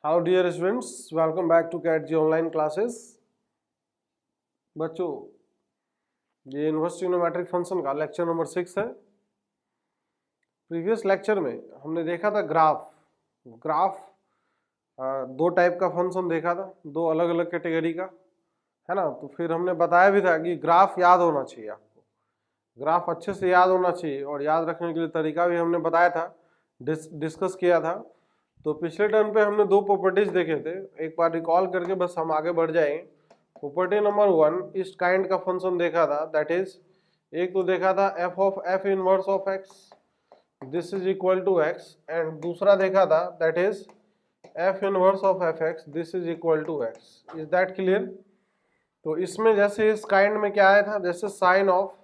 How dear students, welcome back to cat G online classes. बच्चों, ये inverse trigonometric function का lecture number 6 है। Previous lecture में हमने देखा था ग्राफ दो टाइप का फंक्शन देखा था, दो अलग अलग कैटेगरी का, है ना। तो फिर हमने बताया भी था कि ग्राफ याद होना चाहिए, आपको ग्राफ अच्छे से याद होना चाहिए, और याद रखने के लिए तरीका भी हमने बताया था, डिस्कस किया था। तो पिछले टर्न पे हमने दो प्रॉपर्टीज देखे थे, एक बार रिकॉल करके बस हम आगे बढ़ जाएंगे। प्रॉपर्टी नंबर 1 इस काइंड का फंक्शन देखा था, दैट इज एक तो देखा था F of F inverse of x, this is equal to X, and दूसरा देखा था that is F inverse of F X, this is equal to X. Is that clear? तो इसमें जैसे इस काइंड में क्या आया था, जैसे sine of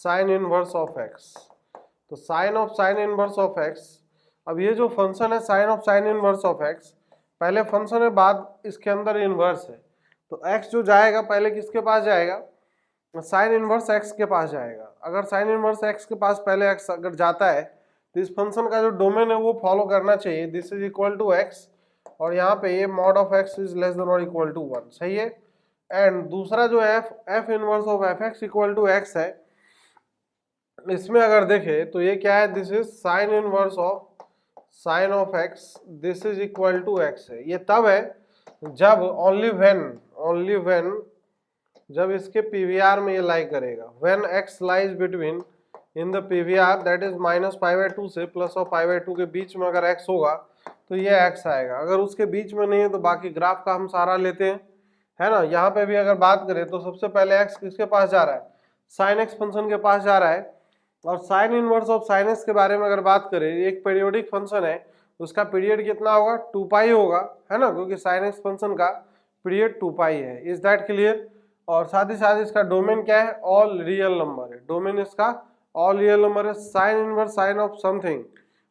sine inverse of x, तो sine of sine inverse of x. अब ये जो फंक्शन है sine of sine inverse of x, पहले फंक्शन है बाद इसके अंदर इनवर्स है, तो एक्स जो जाएगा पहले किसके पास जाएगा, साइन इनवर्स एक्स के पास जाएगा। अगर साइन इनवर्स एक्स के पास पहले एक्स अगर जाता है तो इस फंक्शन का जो डोमेन है वो फॉलो करना चाहिए, this is equal to X, और यहाँ पे ये mod of x is less than और इक्वल टू 1, सही है। एंड दूसरा जो F inverse of F x equal to X है, इसमें अगर देखें तो ये क्या है, this is sine inverse of sine of x, this is equal to X है। ये तब है जब ओनली व्हेन जब इसके पीवीआर में ये लाई करेगा, when x lies between in the PVR that is -π/2 से +π/2 के बीच में अगर एक्स होगा तो ये एक्स आएगा। अगर उसके बीच में नहीं है तो बाकी ग्राफ का हम सहारा लेते हैं, है ना। यहाँ पे भी अगर बात करें तो सबसे पहले एक्स किसके पास जा रहा है, साइन एक्स फंक्शन के पास जा रहा है। और sine inverse of sine x के बारे में अगर बात करें, एक पीरियोडिक फंक्शन है, उसका पीरियड कितना होगा, 2π होगा, है ना, क्योंकि साइन एक्स फंक्शन का पीरियड 2π है। Is that clear? और साथ ही साथ इसका डोमेन क्या है, ऑल रियल नंबर है। डोमेन इसका ऑल रियल नंबर है। Sign inverse sine of something,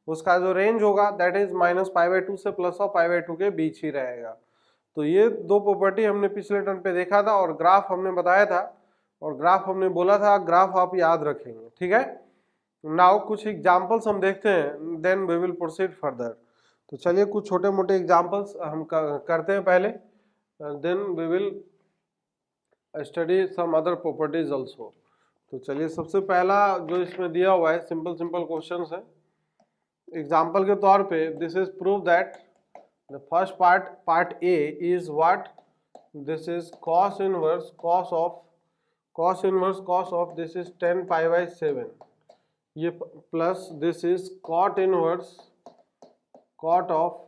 उसका जो रेंज होगा दैट इज -π/2 से +π/2 के बीच ही रहेगा। तो ये दो प्रॉपर्टी हमने पिछले टर्न पे देखा था, और ग्राफ हमने बताया था, और ग्राफ हमने बोला था ग्राफ आप याद रखेंगे, ठीक है। नाउ कुछ एग्जांपल्स हम देखते हैं, then we will proceed further. तो चलिए कुछ छोटे मोटे एग्जांपल्स हम करते हैं पहले, then we will study some other properties also. तो चलिए सबसे पहला जो इसमें दिया हुआ है सिंपल क्वेश्चंस है। एग्जांपल के तौर पे this is prove that the first part A is what, this is cos inverse cos of this is 10π/7, ये plus this is cot inverse cot of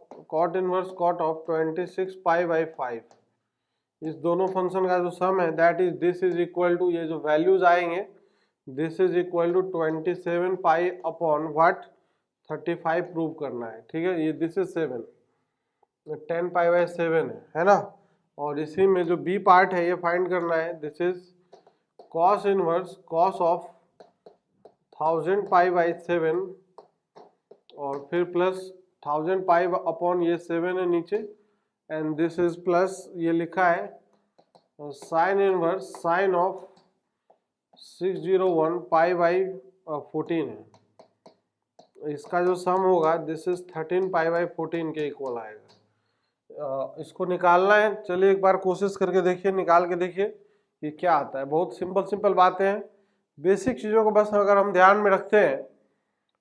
26π/5। इस दोनों फंक्शन का जो सम है that is this is equal to, ये जो values आएंगे this is equal to 27π upon what 35 prove करना है, ठीक है। ये दिस इज 7, 10π/7 है ना। और इसी में जो बी पार्ट है ये फाइंड करना है, this is cos inverse cos of 1000π/7, और फिर प्लस 1000π अपॉन ये 7 है नीचे, एंड दिस इज प्लस ये लिखा है साइन इनवर्स साइन ऑफ 601π/14 है। इसका जो सम होगा दिस इज 13π/14 के इक्वल आएगा। इसको निकालना है, चलिए एक बार कोशिश करके देखिए, निकाल के देखिए ये क्या आता है। बहुत सिंपल बातें हैं, बेसिक चीज़ों को बस अगर हम ध्यान में रखते हैं,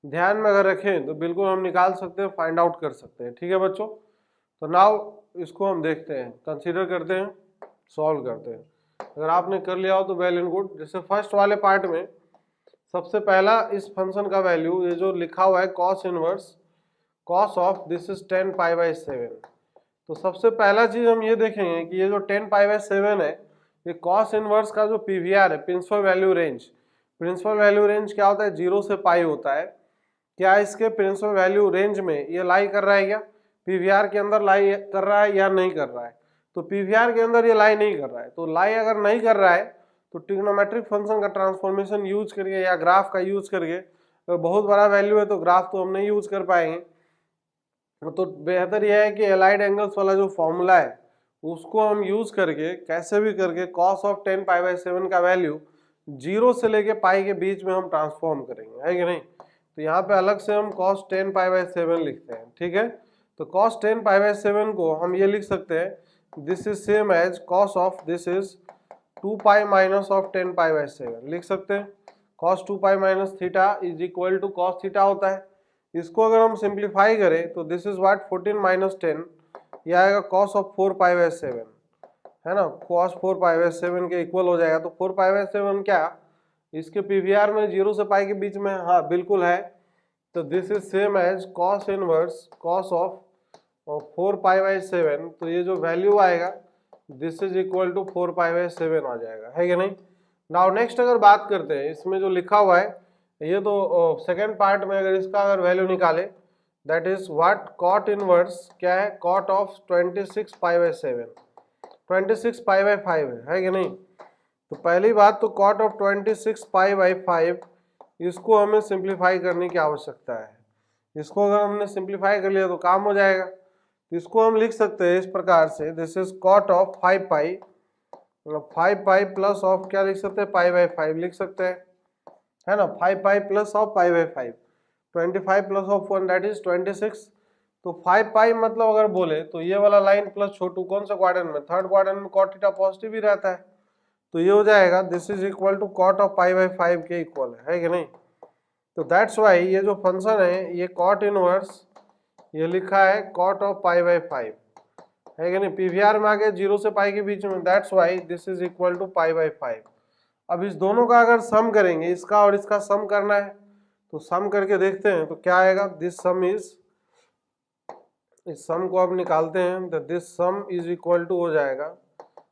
ध्यान में अगर रखें तो बिल्कुल हम निकाल सकते हैं, फाइंड आउट कर सकते हैं, ठीक है बच्चों। तो नाउ इसको हम देखते हैं, कंसीडर करते हैं, सॉल्व करते हैं। अगर आपने कर लिया हो तो वेल एंड गुड। जैसे फर्स्ट वाले पार्ट में सबसे पहला इस फंक्शन का वैल्यू, ये जो लिखा हुआ है cos inverse cos of this is 10π/7, तो सबसे पहला चीज हम ये देखेंगे कि ये जो 10π/7 है, ये cos इनवर्स का जो पीवीआर है, principal value range, principal value range क्या होता है, 0 से π होता है। क्या इसके प्रिंसिपल वैल्यू रेंज में ये लाई कर रहा है, क्या पीवीआर के अंदर लाई कर रहा है या नहीं कर रहा है? तो पीवीआर के अंदर ये लाई नहीं कर रहा है। तो लाई अगर नहीं कर रहा है तो ट्रिग्नोमेट्रिक फंक्शन का ट्रांसफॉर्मेशन यूज करके या ग्राफ का यूज करके, अगर बहुत बड़ा वैल्यू है तो ग्राफ तो हम नहीं यूज कर पाएंगे, तो बेहतर यह है कि एलाइड एंगल्स वाला जो फॉर्मूला है उसको हम यूज करके कैसे भी करके cos ऑफ 10π/7 का वैल्यू 0 से लेके पाई के बीच में हम ट्रांसफॉर्म करेंगे, है कि नहीं। तो यहाँ पे अलग से हम cos 10π/7 लिखते हैं, ठीक है। तो cos 10 पाई बाई 7 को हम ये लिख सकते हैं this is same as cos of this is 2 pi minus of 10 pi by 7 लिख सकते हैं। cos 2 pi minus theta is equal to cos theta होता है। इसको अगर हम सिंप्लीफाई करें तो दिस इज व्हाट 14 माइनस 10, ये आएगा cos ऑफ 4 पाई बाई 7, है ना, cos 4 पाई बाई 7 के इक्वल हो जाएगा। तो 4 पाई बाई 7 क्या इसके पीवीआर में 0 से पाई के बीच में, हाँ बिल्कुल है। तो this is same as cos inverse cos of 4 pi by 7, तो ये जो वैल्यू आएगा this is equal to 4 pi by 7 आ जाएगा, है कि नहीं। नाउ नेक्स्ट अगर बात करते हैं, इसमें जो लिखा हुआ है ये तो सेकेंड पार्ट में अगर इसका अगर वैल्यू निकाले that is what cot inverse क्या है, cot of 26 pi by 7, 26 pi by 5 है कि नहीं। तो पहली बात तो cot ऑफ 26 पाई बाई 5 इसको हमें सिंप्लीफाई करने की आवश्यकता है। इसको अगर हमने सिंप्लीफाई कर लिया तो काम हो जाएगा। तो इसको हम लिख सकते हैं इस प्रकार से this is cot of 5 pi, 5 pi plus of क्या लिख सकते हैं पाई बाई 5 लिख सकते हैं, है ना, 5 पाई plus of pi by 5, 25 plus of 1 that is 26। तो 5 पाई मतलब अगर बोले तो ये वाला लाइन प्लस छोटू कौन सा क्वाड्रेंट में, थर्ड क्वाड्रेंट में cot थीटा पॉजिटिव ही रहता है। तो ये हो जाएगा this is equal to cot of pi by 5 के इक्वल है कि नहीं। तो दैट्स वाई ये जो फंक्शन है ये cot इनवर्स ये लिखा है cot ऑफ पाई बाई 5 है कि नहीं, पीवीआर में आ गया 0 से पाई के बीच में, that's why this is equal to pi by 5। अब इस दोनों का अगर सम करेंगे, इसका और इसका सम करना है तो सम करके देखते हैं तो क्या आएगा, दिस सम इज, इस सम को अब निकालते हैं तो this sum is equal to हो जाएगा,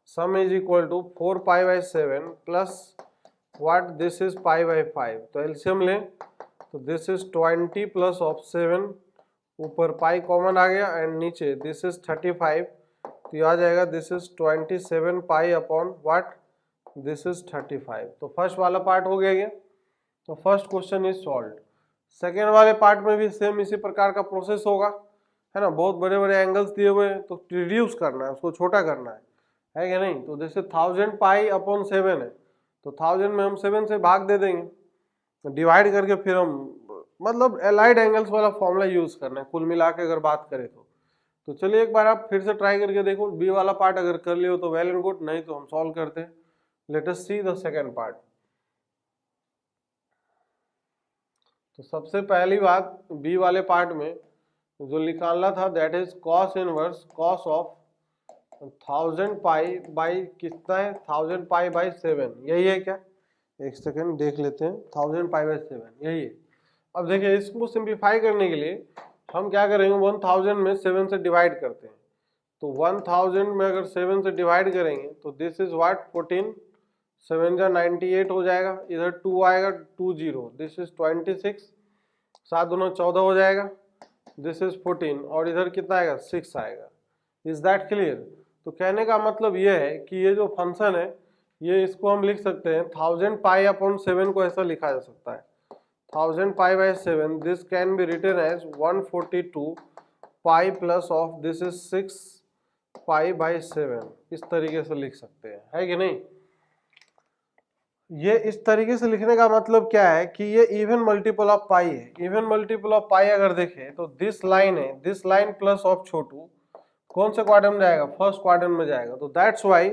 sum is equal to 4 pi by 7 plus what this is pi by 5। तो एलसीएम लें तो दिस इज 20 प्लस ऑफ 7, ऊपर पाई कॉमन आ गया एंड नीचे दिस इज 35, तो ये आ जाएगा this is 27 pi upon what this is 35। तो फर्स्ट वाला पार्ट हो गया ये, तो first question is solved. Second वाले पार्ट में भी सेम इसी प्रकार का प्रोसेस होगा, है ना, बहुत बड़े बड़े एंगल्स दिए हुए हैं तो रिड्यूस करना है, उसको छोटा करना है कि नहीं। तो जैसे 1000 पाई अपॉन 7 है तो 1000 में हम 7 से भाग दे देंगे, तो डिवाइड करके फिर हम मतलब एलाइड एंगल्स वाला फॉर्मूला यूज करना है कुल मिला के अगर बात करें तो चलिए एक बार आप फिर से ट्राई करके देखो, बी वाला पार्ट अगर कर लियो तो वेल एंड गुड, नहीं तो हम सॉल्व करते हैं। Let us see the second part. तो सबसे पहली बात बी वाले पार्ट में जो निकालना था that is cos inverse cos of 1000 pi by कितना है 1000 पाई बाई 7, यही है क्या, एक सेकेंड देख लेते हैं, 1000 पाई बाई 7 यही है। अब देखिए इसको सिंप्लीफाई करने के लिए हम क्या करेंगे, 1000 में 7 से डिवाइड करते हैं, तो 1000 में अगर 7 से डिवाइड करेंगे तो दिस इज व्हाट 14, 7 जा 98 हो जाएगा, इधर 2 आएगा 20, दिस इज 26, 7 दूना 14 हो जाएगा, दिस इज 14 और इधर कितना आएगा 6 आएगा। Is that clear. तो कहने का मतलब ये है कि ये जो फंक्शन है ये इसको हम लिख सकते हैं 1000 पाई अपॉन 7 को ऐसा लिखा जा सकता है 1000 pi by 7, this can be written as 142 pi plus of this is 6 pi by 7, इस तरीके से लिख सकते हैं, है कि नहीं। ये इस तरीके से लिखने का मतलब क्या है कि ये इवन मल्टीपल ऑफ पाई है। इवन मल्टीपल ऑफ पाई अगर देखें तो दिस लाइन है, दिस लाइन प्लस ऑफ छोटू कौन से क्वाड्रेंट में जाएगा, फर्स्ट क्वाड्रेंट में जाएगा। तो दैट्स वाई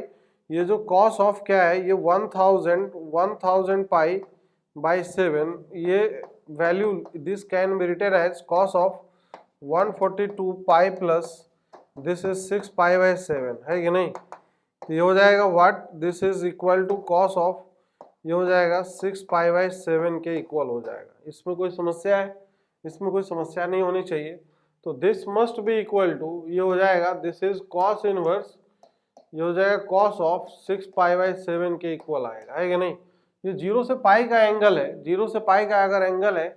ये जो cos ऑफ क्या है ये 1000 पाई बाई 7, ये value this can be written as cos of 142 pi plus this is 6 pi by 7, है कि नहीं। तो ये हो जाएगा what this is equal to cos of, ये हो जाएगा 6 पाई बाई 7 के इक्वल हो जाएगा। इसमें कोई समस्या है, इसमें कोई समस्या नहीं होनी चाहिए। तो this must be equal to, ये हो जाएगा दिस इज cos इनवर्स, ये हो जाएगा cos ऑफ 6 पाई बाई 7 के इक्वल आएगा, है कि नहीं। ये 0 से पाई का एंगल है, 0 से पाई का अगर एंगल है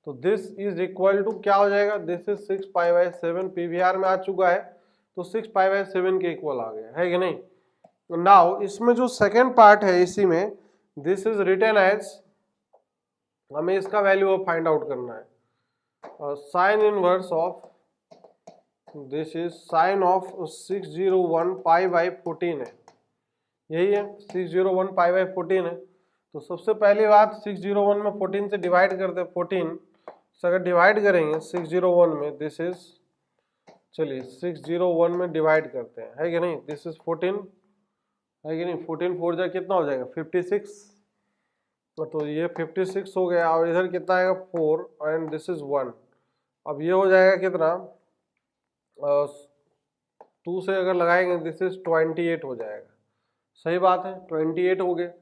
तो दिस इज इक्वल टू क्या हो जाएगा, this is 6 pi by 7, PVR में आ चुका है तो 6 पाई बाई 7 के इक्वल आ गया, है कि नहीं। नाउ इसमें जो सेकेंड पार्ट है इसी में दिस इज रिटन एज, हमें इसका वैल्यू फाइंड आउट करना है, sign inverse of this is sine of 601 pi by 14 है, यही है 601 पाई बाई 14 है। तो सबसे पहली बात 601 में 14 से डिवाइड करते हैं, 14 से अगर डिवाइड करेंगे 601 में दिस इज चलिए 601 में डिवाइड करते हैं, है कि नहीं। दिस इज 14, है कि नहीं। 14 4 जा कितना हो जाएगा 56, तो ये 56 हो गया, और इधर कितना आएगा 4 एंड दिस इज 1। अब ये हो जाएगा कितना 2 से अगर लगाएंगे दिस इज 28 हो जाएगा। सही बात है, 28 हो गए।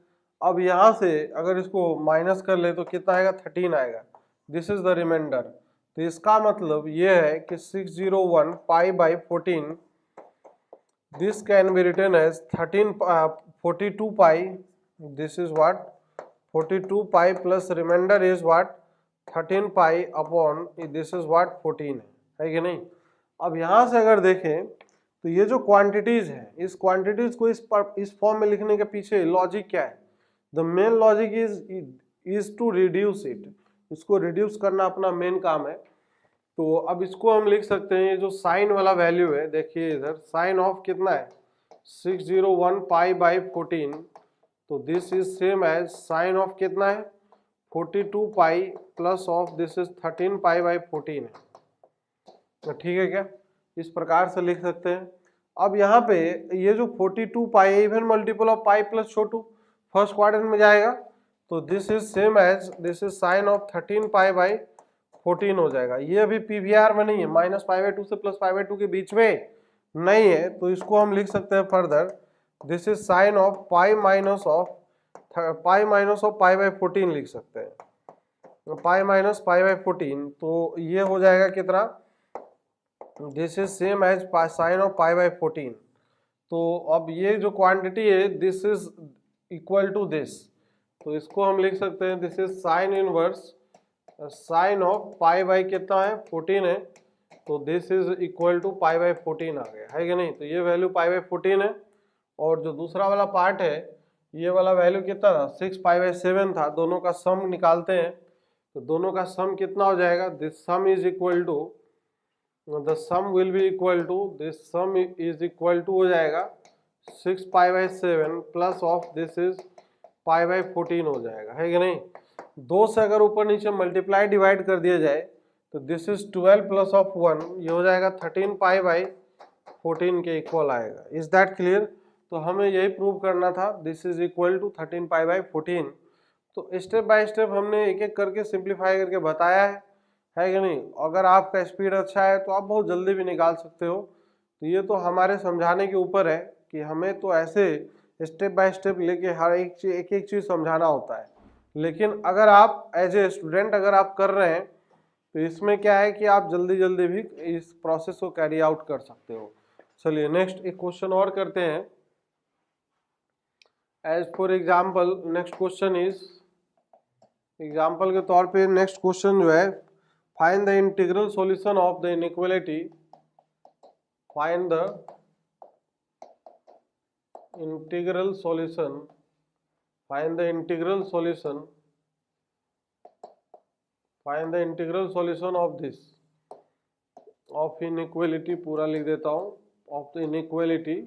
अब यहाँ से अगर इसको माइनस कर ले तो कितना आएगा 13 आएगा। This is the reminder. तो इसका मतलब ये है कि 601 pi by 14 this can be written as 42 pi, this is what 42 pi plus reminder is what 13 pi upon this is what 14 है कि नहीं। अब यहाँ से अगर देखें तो ये जो क्वांटिटीज है, इस क्वांटिटीज को इस फॉर्म में लिखने के पीछे लॉजिक क्या है। The main logic is to reduce it, इसको रिड्यूस करना अपना मेन काम है। तो अब इसको हम लिख सकते हैं, ये जो साइन वाला वैल्यू है, देखिए इधर साइन ऑफ कितना है 601 पाई बाई 14, तो this is same as sine of कितना है 42 pi plus of this is 13 pi by 14 है। तो ठीक है क्या, इस प्रकार से लिख सकते हैं। अब यहाँ पे ये जो 42 पाई है even multiple of pi plus छोटू फर्स्ट क्वाड्रेंट में जाएगा, तो this is same as this is sine of 13 pi by 14 हो जाएगा। ये अभी पीवीआर में नहीं है, माइनस पाई बाई 2 से प्लस पाई बाई 2 के बीच में नहीं है, तो इसको हम लिख सकते हैं further this is sine of pi minus of pi by 14 लिख सकते हैं, पाई माइनस पाई बाई 14। तो ये हो जाएगा कितना, this is same as sine of pi by 14। तो अब ये जो क्वांटिटी है this is equal to this, तो इसको हम लिख सकते हैं this is sine inverse sine of pi by कितना है 14 है, तो this is equal to pi by 14 आ गया, है कि नहीं। तो ये वैल्यू पाई बाई 14 है, और जो दूसरा वाला पार्ट है ये वाला वैल्यू कितना था 6 पाई बाई 7 था। दोनों का सम निकालते हैं, तो दोनों का सम कितना हो जाएगा, this sum is equal to the sum will be equal to this sum is equal to हो जाएगा 6 pi by 7 plus of this is pi by 14 हो जाएगा, है कि नहीं। 2 से अगर ऊपर नीचे मल्टीप्लाई डिवाइड कर दिया जाए तो दिस इज 12 प्लस ऑफ 1, ये हो जाएगा 13 पाई बाई 14 के इक्वल आएगा। Is that clear. तो हमें यही प्रूव करना था, this is equal to 13 pi by 14। तो स्टेप बाय स्टेप हमने एक एक करके सिंप्लीफाई करके बताया है कि नहीं। अगर आपका स्पीड अच्छा है तो आप बहुत जल्दी भी निकाल सकते हो। तो ये तो हमारे समझाने के ऊपर है कि हमें तो ऐसे स्टेप बाय स्टेप लेके हर एक एक चीज़ समझाना होता है। लेकिन अगर आप एज ए स्टूडेंट अगर आप कर रहे हैं तो इसमें क्या है कि आप जल्दी जल्दी भी इस प्रोसेस को कैरी आउट कर सकते हो। चलिए नेक्स्ट एक क्वेश्चन और करते हैं। As for example next question is, example के तौर पे नेक्स्ट क्वेश्चन जो है, find the integral solution of the inequality, find the integral solution, find the integral solution, find the integral solution of this of inequality, पूरा लिख देता हूं, of the inequality,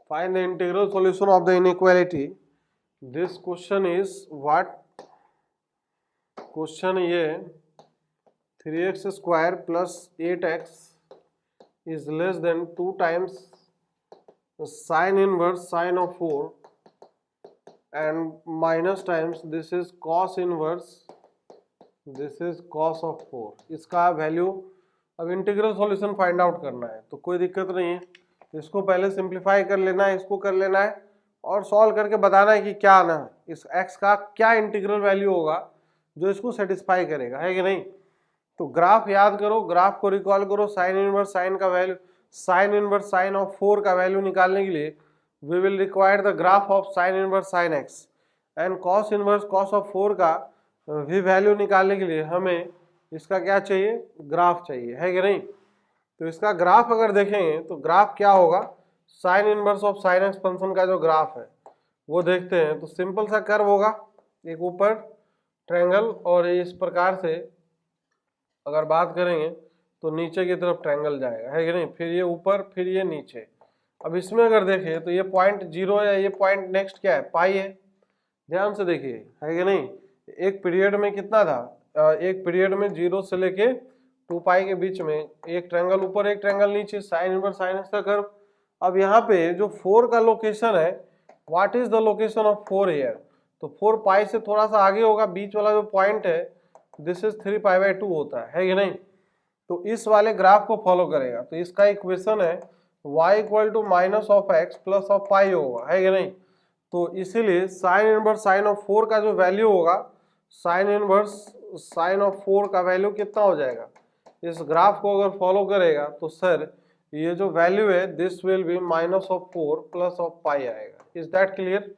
find the integral solution of the inequality. This question is what, question ये 3x square plus 8x is less than 2 times sine inverse sine of 4 and minus times this is cos inverse this is cos of 4। इसका value अब integral solution find out करना है, तो कोई दिक्कत नहीं है, इसको पहले सिंप्लीफाई कर लेना है, इसको कर लेना है और सॉल्व करके बताना है कि क्या आना है, इस x का क्या इंटीग्रल वैल्यू होगा जो इसको सेटिस्फाई करेगा, है कि नहीं। तो ग्राफ याद करो, ग्राफ को रिकॉल करो, साइन इनवर्स साइन का value, sine inverse sine of 4 का वैल्यू निकालने के लिए we will require the graph of sine inverse sine x, and cos inverse cos of 4 का भी वैल्यू निकालने के लिए हमें इसका क्या चाहिए, ग्राफ चाहिए, है कि नहीं। तो इसका ग्राफ अगर देखेंगे तो ग्राफ क्या होगा, sign inverse of sine x function का जो ग्राफ है वो देखते हैं। तो सिंपल सा कर्व होगा, एक ऊपर ट्रायंगल, और इस प्रकार से अगर बात करेंगे तो नीचे की तरफ ट्रायंगल जाएगा, है कि नहीं, फिर ये ऊपर फिर ये नीचे। अब इसमें अगर देखें तो ये पॉइंट 0 है, ये पॉइंट नेक्स्ट क्या है पाई है, ध्यान से देखिए, है कि नहीं। एक पीरियड में कितना था, एक पीरियड में 0 से लेके 2 पाई के बीच में, एक ट्रायंगल ऊपर एक ट्रायंगल नीचे, साइन इनवर्स साइन एक्स का कर्व। अब यहाँ पे जो 4 का लोकेशन है, what is the location of 4 here, तो 4 पाई से थोड़ा सा आगे होगा, बीच वाला जो पॉइंट है दिस इज 3 पाई बाई 2 होता है कि नहीं। तो इस वाले ग्राफ को फॉलो करेगा, तो इसका इक्वेशन है y equal to minus of x plus of pi होगा, है कि नहीं। तो इसीलिए साइन इनवर्स साइन ऑफ 4 का जो वैल्यू होगा, साइन इनवर्स साइन ऑफ 4 का वैल्यू कितना हो जाएगा, इस ग्राफ को अगर फॉलो करेगा तो सर ये जो वैल्यू है this will be minus of 4 plus of pi आएगा। Is that clear.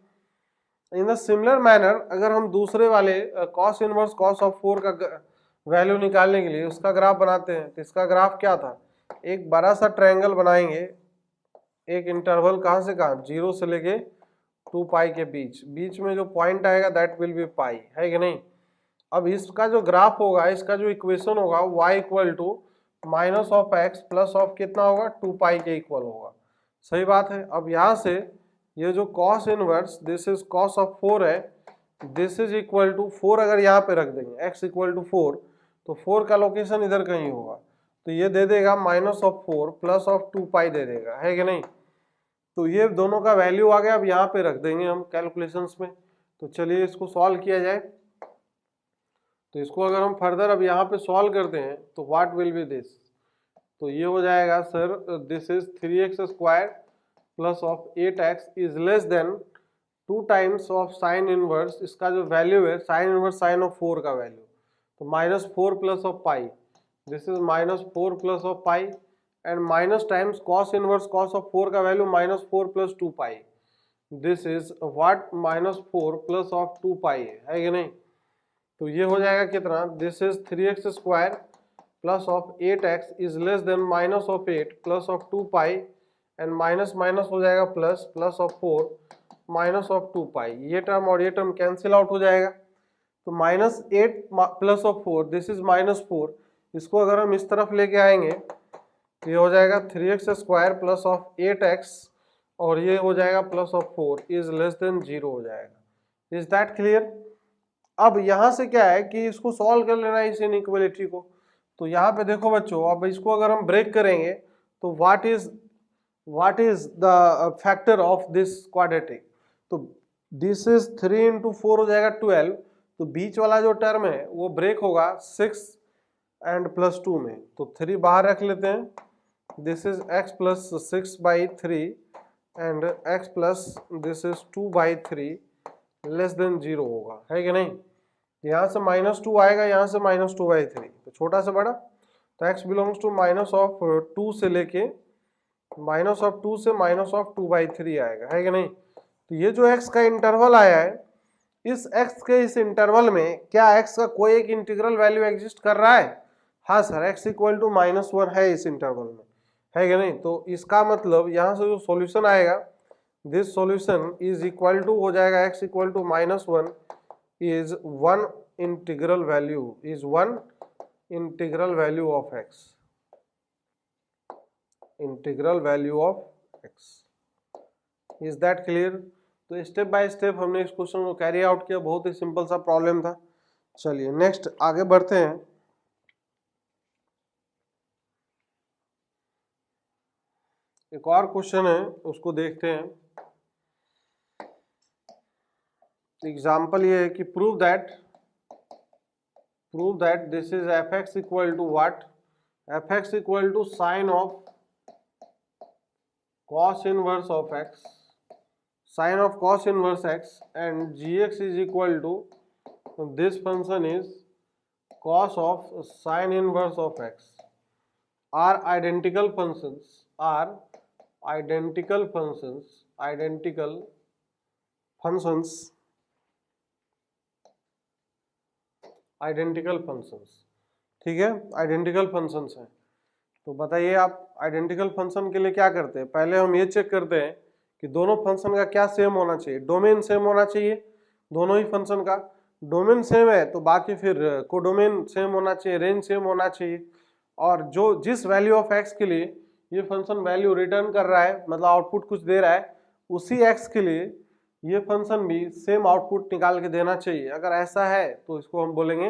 In the similar manner अगर हम दूसरे वाले कॉस इनवर्स कॉस ऑफ 4 का वैल्यू निकालने के लिए उसका ग्राफ बनाते हैं, तो इसका ग्राफ क्या था, एक बड़ा सा ट्रायंगल बनाएंगे, एक इंटरवल कहाँ से कहाँ, 0 से लेके 2 पाई के बीच, बीच में जो पॉइंट आएगा दैट विल बी पाई, है कि नहीं। अब इसका जो ग्राफ होगा, इसका जो इक्वेशन होगा y equal to minus of x plus of कितना होगा, 2 पाई के इक्वल होगा। सही बात है। अब यहाँ से ये जो cos inverse this is cos of 4 है, दिस इज इक्वल टू 4 अगर यहाँ पे रख देंगे x इक्वल टू 4, तो 4 का लोकेशन इधर कहीं होगा, तो ये दे देगा माइनस ऑफ 4 प्लस ऑफ 2 पाई दे देगा, है कि नहीं। तो ये दोनों का वैल्यू आ गया, अब यहाँ पे रख देंगे हम कैलकुलेशंस में। तो चलिए इसको सॉल्व किया जाए। तो इसको अगर हम फर्दर अब यहाँ पे सॉल्व करते हैं तो व्हाट विल बी दिस, तो ये हो जाएगा sir this is 3x square plus of 8x is less than 2 times of sine inverse, इसका जो वैल्यू है साइन इनवर्स साइन ऑफ 4 का वैल्यू, तो minus 4 plus of pi, this is minus 4 plus of pi and minus times cos inverse cos of 4 का value minus 4 plus 2 pi, this is what minus 4 plus of 2 पाई है कि नहीं। तो ये हो जाएगा कितना, this is 3x square plus of 8x is less then minus of 8 plus of 2 pi and minus minus हो जाएगा plus, plus of 4 minus of 2 पाई, ये टर्म और ये टर्म कैंसिल आउट हो जाएगा। तो minus 8 plus of 4 this is minus 4, इसको अगर हम इस तरफ लेके आएंगे तो ये हो जाएगा 3x square plus of 8x और ये हो जाएगा plus of 4 is less then 0 हो जाएगा। Is that clear. अब यहाँ से क्या है कि इसको सॉल्व कर लेना है इस इनइक्वालिटी को। तो यहाँ पे देखो बच्चों, अब इसको अगर हम ब्रेक करेंगे तो what is the factor of this quadratic, तो दिस इज 3 इंटू 4 हो जाएगा 12, तो बीच वाला जो टर्म है वो ब्रेक होगा 6 एंड प्लस 2 में, तो 3 बाहर रख लेते हैं, this is x plus 6 by 3 and x plus this is 2 by 3 less than 0 होगा, है कि नहीं। यहाँ से माइनस 2 आएगा, यहाँ से माइनस 2 बाई 3, तो छोटा से बड़ा, तो x belongs to minus of 2 से लेके माइनस ऑफ 2 से माइनस ऑफ 2 बाई 3 आएगा, है कि नहीं। तो ये जो x का इंटरवल आया है, इस x के इस इंटरवल में क्या x का कोई एक इंटीग्रल वैल्यू एग्जिस्ट कर रहा है। हाँ सर, x इक्वल टू -1 है इस इंटरवल में, है कि नहीं। तो इसका मतलब यहाँ से जो सॉल्यूशन आएगा this solution is equal to हो जाएगा x equal to -1 is 1 integral value of x, integral value of x. Is that clear? तो स्टेप बाय स्टेप हमने इस क्वेश्चन को कैरी आउट किया, बहुत ही सिंपल सा प्रॉब्लम था। चलिए नेक्स्ट आगे बढ़ते हैं। एक और क्वेश्चन है उसको देखते हैं। एग्जाम्पल ये है कि prove that this is fx equal to what, fx equal to sine of cos inverse of x, sine of cos inverse x and gx is equal to this function is cos of sine inverse of x are identical functions, identical functions, ठीक है, identical functions हैं। तो बताइए आप identical function के लिए क्या करते हैं, पहले हम ये चेक करते हैं कि दोनों फंक्शन का क्या सेम होना चाहिए, डोमेन सेम होना चाहिए, दोनों ही फंक्शन का डोमेन सेम है तो बाकी फिर कोडोमेन सेम होना चाहिए, रेंज सेम होना चाहिए, और जो जिस वैल्यू ऑफ एक्स के लिए ये फंक्शन वैल्यू रिटर्न कर रहा है, मतलब आउटपुट कुछ दे रहा है, उसी एक्स के लिए ये फंक्शन भी सेम आउटपुट निकाल के देना चाहिए। अगर ऐसा है तो इसको हम बोलेंगे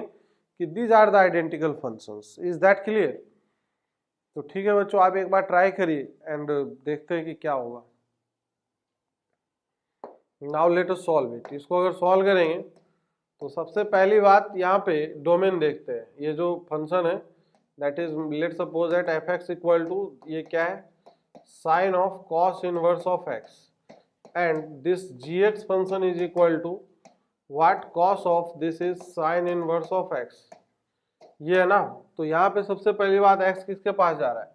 कि these are the identical functions. Is that clear? तो ठीक है बच्चों, आप एक बार ट्राई करिए एंड देखते हैं कि क्या होगा। Now let us solve it. इसको अगर सॉल्व करेंगे तो सबसे पहली बात यहाँ पे डोमेन देखते हैं। ये जो फंक्शन है that is let suppose that f x equal to, ये क्या है, sine of cos inverse of x, and this g x function is equal to what, cos of this is sine inverse of x. ये है ना। तो यहाँ पे सबसे पहली बात x किसके पास जा रहा है,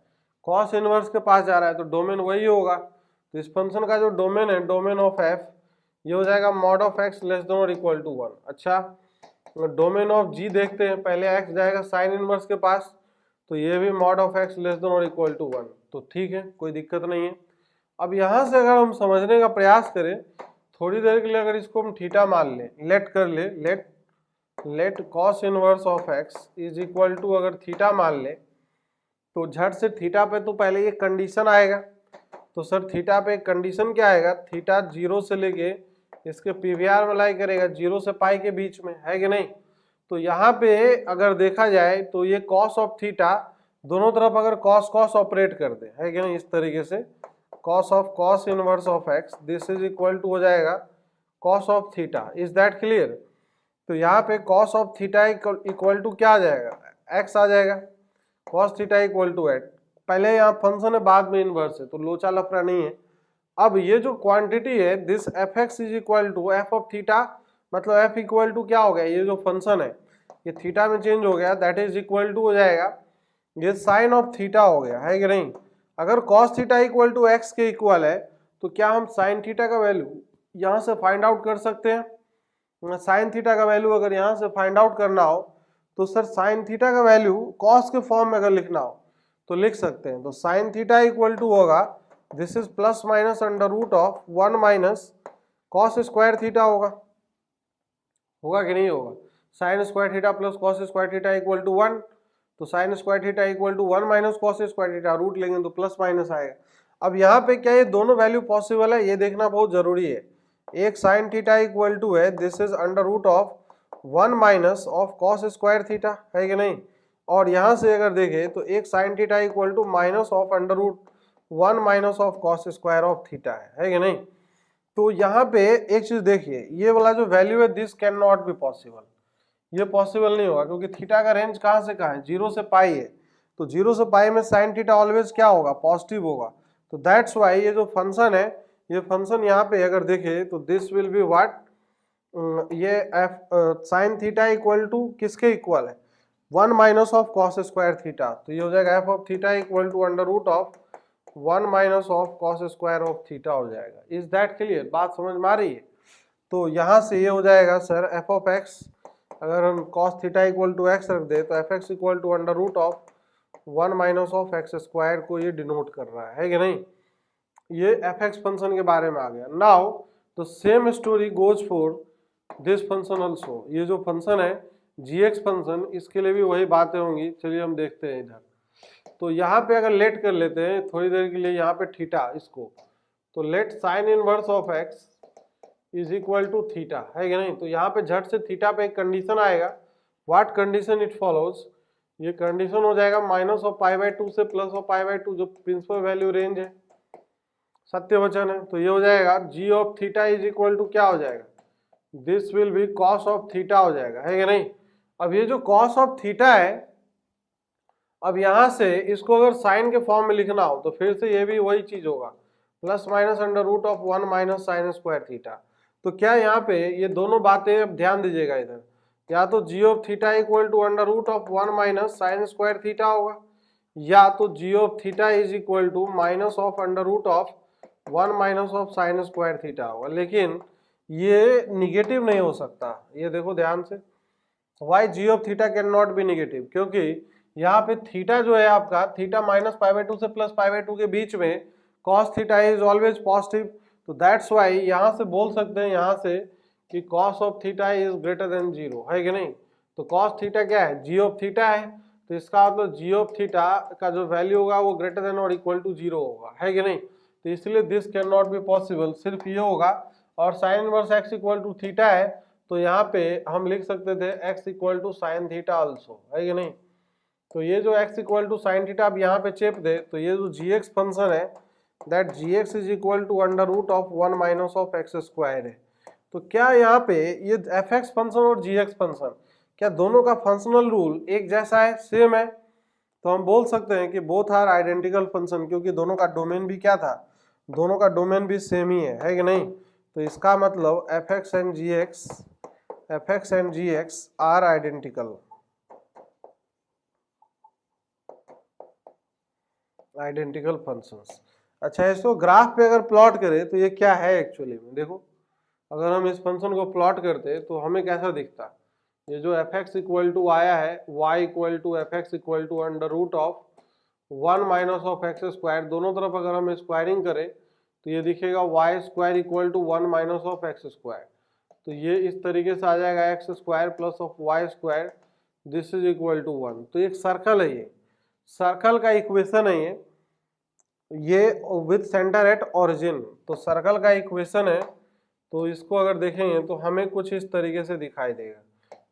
कॉस इनवर्स के पास जा रहा है, तो डोमेन वही होगा। तो इस फंक्शन का जो डोमेन है, डोमेन ऑफ f, ये हो जाएगा mod of x less than और इक्वल टू 1। अच्छा, डोमेन ऑफ g देखते हैं, पहले x जाएगा साइन इनवर्स के पास, तो ये भी mod of x less than और इक्वल टू 1। तो ठीक है, कोई दिक्कत नहीं है। अब यहाँ से अगर हम समझने का प्रयास करें थोड़ी देर के लिए, अगर इसको हम थीटा मान लें, लेट कर ले, let cos inverse of x is equal to, अगर थीटा मान ले तो झट से थीटा पे तो पहले ये कंडीशन आएगा। तो सर थीटा पे कंडीशन क्या आएगा, थीटा 0 से लेके इसके पीवीआर में लाई करेगा 0 से पाई के बीच में, है कि नहीं। तो यहाँ पे अगर देखा जाए तो ये कॉस ऑफ थीटा दोनों तरफ अगर कॉस कॉस ऑपरेट कर दे, है कि नहीं, इस तरीके से cos of cos inverse of x this is equal to हो जाएगा cos of theta. Is that clear? तो यहाँ पे cos of theta equal to क्या आ जाएगा, x आ जाएगा, cos theta equal to at. पहले यहाँ फंक्शन है, बाद में इनवर्स है, तो लोचा लफड़ा नहीं है। अब ये जो क्वांटिटी है this f x is equal to f of theta, मतलब f इक्वल टू क्या हो गया, ये जो फंक्शन है ये थीटा में चेंज हो गया, दैट इज इक्वल टू हो जाएगा ये साइन ऑफ थीटा हो गया, है कि नहीं। अगर cos theta equal to x के इक्वल है तो क्या हम साइन थीटा का वैल्यू यहाँ से फाइंड आउट कर सकते हैं। साइन थीटा का वैल्यू अगर यहाँ से फाइंड आउट करना हो तो सर साइन थीटा का वैल्यू कॉस के फॉर्म में अगर लिखना हो तो लिख सकते हैं। तो साइन थीटा इक्वल टू होगा this is plus minus under root of 1 minus cos square theta होगा कि नहीं होगा। Sine square theta plus cos square theta equal to 1, तो sine square theta equal to 1 minus cos square theta, root लेंगे तो plus minus आएगा। अब यहाँ पे क्या ये दोनों वैल्यू पॉसिबल है, ये देखना बहुत जरूरी है। एक साइन थीटा इक्वल टू है this is under root of 1 minus of cos square theta, है कि नहीं। और यहाँ से अगर देखें तो एक sine theta equal to minus of under root 1 minus of cos square of theta, है कि नहीं। तो यहाँ पे एक चीज देखिए, ये वाला जो वैल्यू है this can not be possible, ये पॉसिबल नहीं होगा, क्योंकि थीटा का रेंज कहाँ से कहाँ है, 0 से पाई है। तो 0 से पाई में साइन थीटा ऑलवेज क्या होगा, पॉजिटिव होगा। तो दैट्स वाई ये जो फंक्शन है, ये फंक्शन यहाँ पे अगर देखे तो दिस विल बी व्हाट, ये f sine theta equal to किसके इक्वल है, 1 minus of cos square theta. तो ये हो जाएगा f of theta equal to under root of 1 minus of cos square of theta हो जाएगा। इज दैट क्लियर, बात समझ में आ रही है। तो यहाँ से ये हो जाएगा सर एफ ऑफ एक्स, अगर हम cos theta equal to x रख दे तो f x equal to under root of 1 minus of x square को ये डिनोट कर रहा है कि नहीं। ये एफ एक्स फंक्शन के बारे में आ गया। नाउ तो same story goes for this function also. ये जो फंक्शन है जी एक्स फंक्शन, इसके लिए भी वही बातें होंगी। चलिए हम देखते हैं इधर। तो यहाँ पे अगर लेट कर लेते हैं थोड़ी देर के लिए, यहाँ पे थीटा इसको, तो let sine inverse of x is equal to theta, है कि नहीं। तो यहाँ पे झट से थीटा पे एक कंडीशन आएगा, व्हाट कंडीशन इट फॉलोज, ये कंडीशन हो जाएगा माइनस ऑफ पाई बाई 2 से प्लस ऑफ पाई बाई 2, जो प्रिंसिपल वैल्यू रेंज है, सत्य वचन है। तो ये हो जाएगा g of theta is equal to क्या हो जाएगा, this will be cos of theta हो जाएगा, है कि नहीं। अब ये जो कॉस ऑफ थीटा है, अब यहाँ से इसको अगर साइन के फॉर्म में लिखना हो तो फिर से ये भी वही चीज होगा, plus minus under root of 1 minus sine square theta. तो क्या यहाँ पे ये दोनों बातें, अब ध्यान दीजिएगा इधर, या तो g of theta equal to under root of 1 minus sine square theta होगा, या तो g of theta is equal to minus of under root of 1 minus of sine square theta होगा। लेकिन ये निगेटिव नहीं हो सकता, ये देखो ध्यान से, y g of theta can not be negative, क्योंकि यहाँ पे थीटा जो है आपका, थीटा माइनस पाई बाई 2 से प्लस पाई बाई 2 के बीच में cos theta is always positive. तो दैट्स वाई यहाँ से बोल सकते हैं यहाँ से कि cos of theta is greater than 0, है कि नहीं। तो कॉस थीटा क्या है, जी ऑफ थीटा है, तो इसका मतलब जी ऑफ थीटा का जो वैल्यू होगा वो ग्रेटर देन और इक्वल टू 0 होगा, है कि नहीं। तो इसलिए this can not be possible, सिर्फ ये होगा। और sine inverse x equal to theta है, तो यहाँ पे हम लिख सकते थे x equal to sine theta also, है कि नहीं। तो ये जो x equal to sine theta अब यहाँ पे चेप दे, तो ये जो gx फंक्शन है that gx is equal to under root of 1 minus of x square है। तो क्या यहाँ पे ये fx फंक्शन और gx फंक्शन क्या दोनों का फंक्शनल रूल एक जैसा है, सेम है? तो हम बोल सकते हैं कि बोथ आर आइडेंटिकल फंक्शन, क्योंकि दोनों का डोमेन भी क्या था, दोनों का डोमेन भी सेम ही है कि नहीं। तो इसका मतलब fx and gx are identical functions. अच्छा, इसको ग्राफ पे अगर प्लॉट करें तो ये क्या है एक्चुअली में, देखो अगर हम इस फंक्शन को प्लॉट करते तो हमें कैसा दिखता। ये जो fx इक्वल टू आया है y equal to fx equal to under root of 1 minus of x square, दोनों तरफ अगर हम स्क्वायरिंग करें तो ये दिखेगा y square equal to 1 minus of x square. तो ये इस तरीके से आ जाएगा x square plus of y square, this is equal to 1। तो एक सर्कल है, ये सर्कल का इक्वेशन है ये विथ सेंटर एट ओरिजिन। तो सर्कल का इक्वेशन है, तो इसको अगर देखेंगे तो हमें कुछ इस तरीके से दिखाई देगा।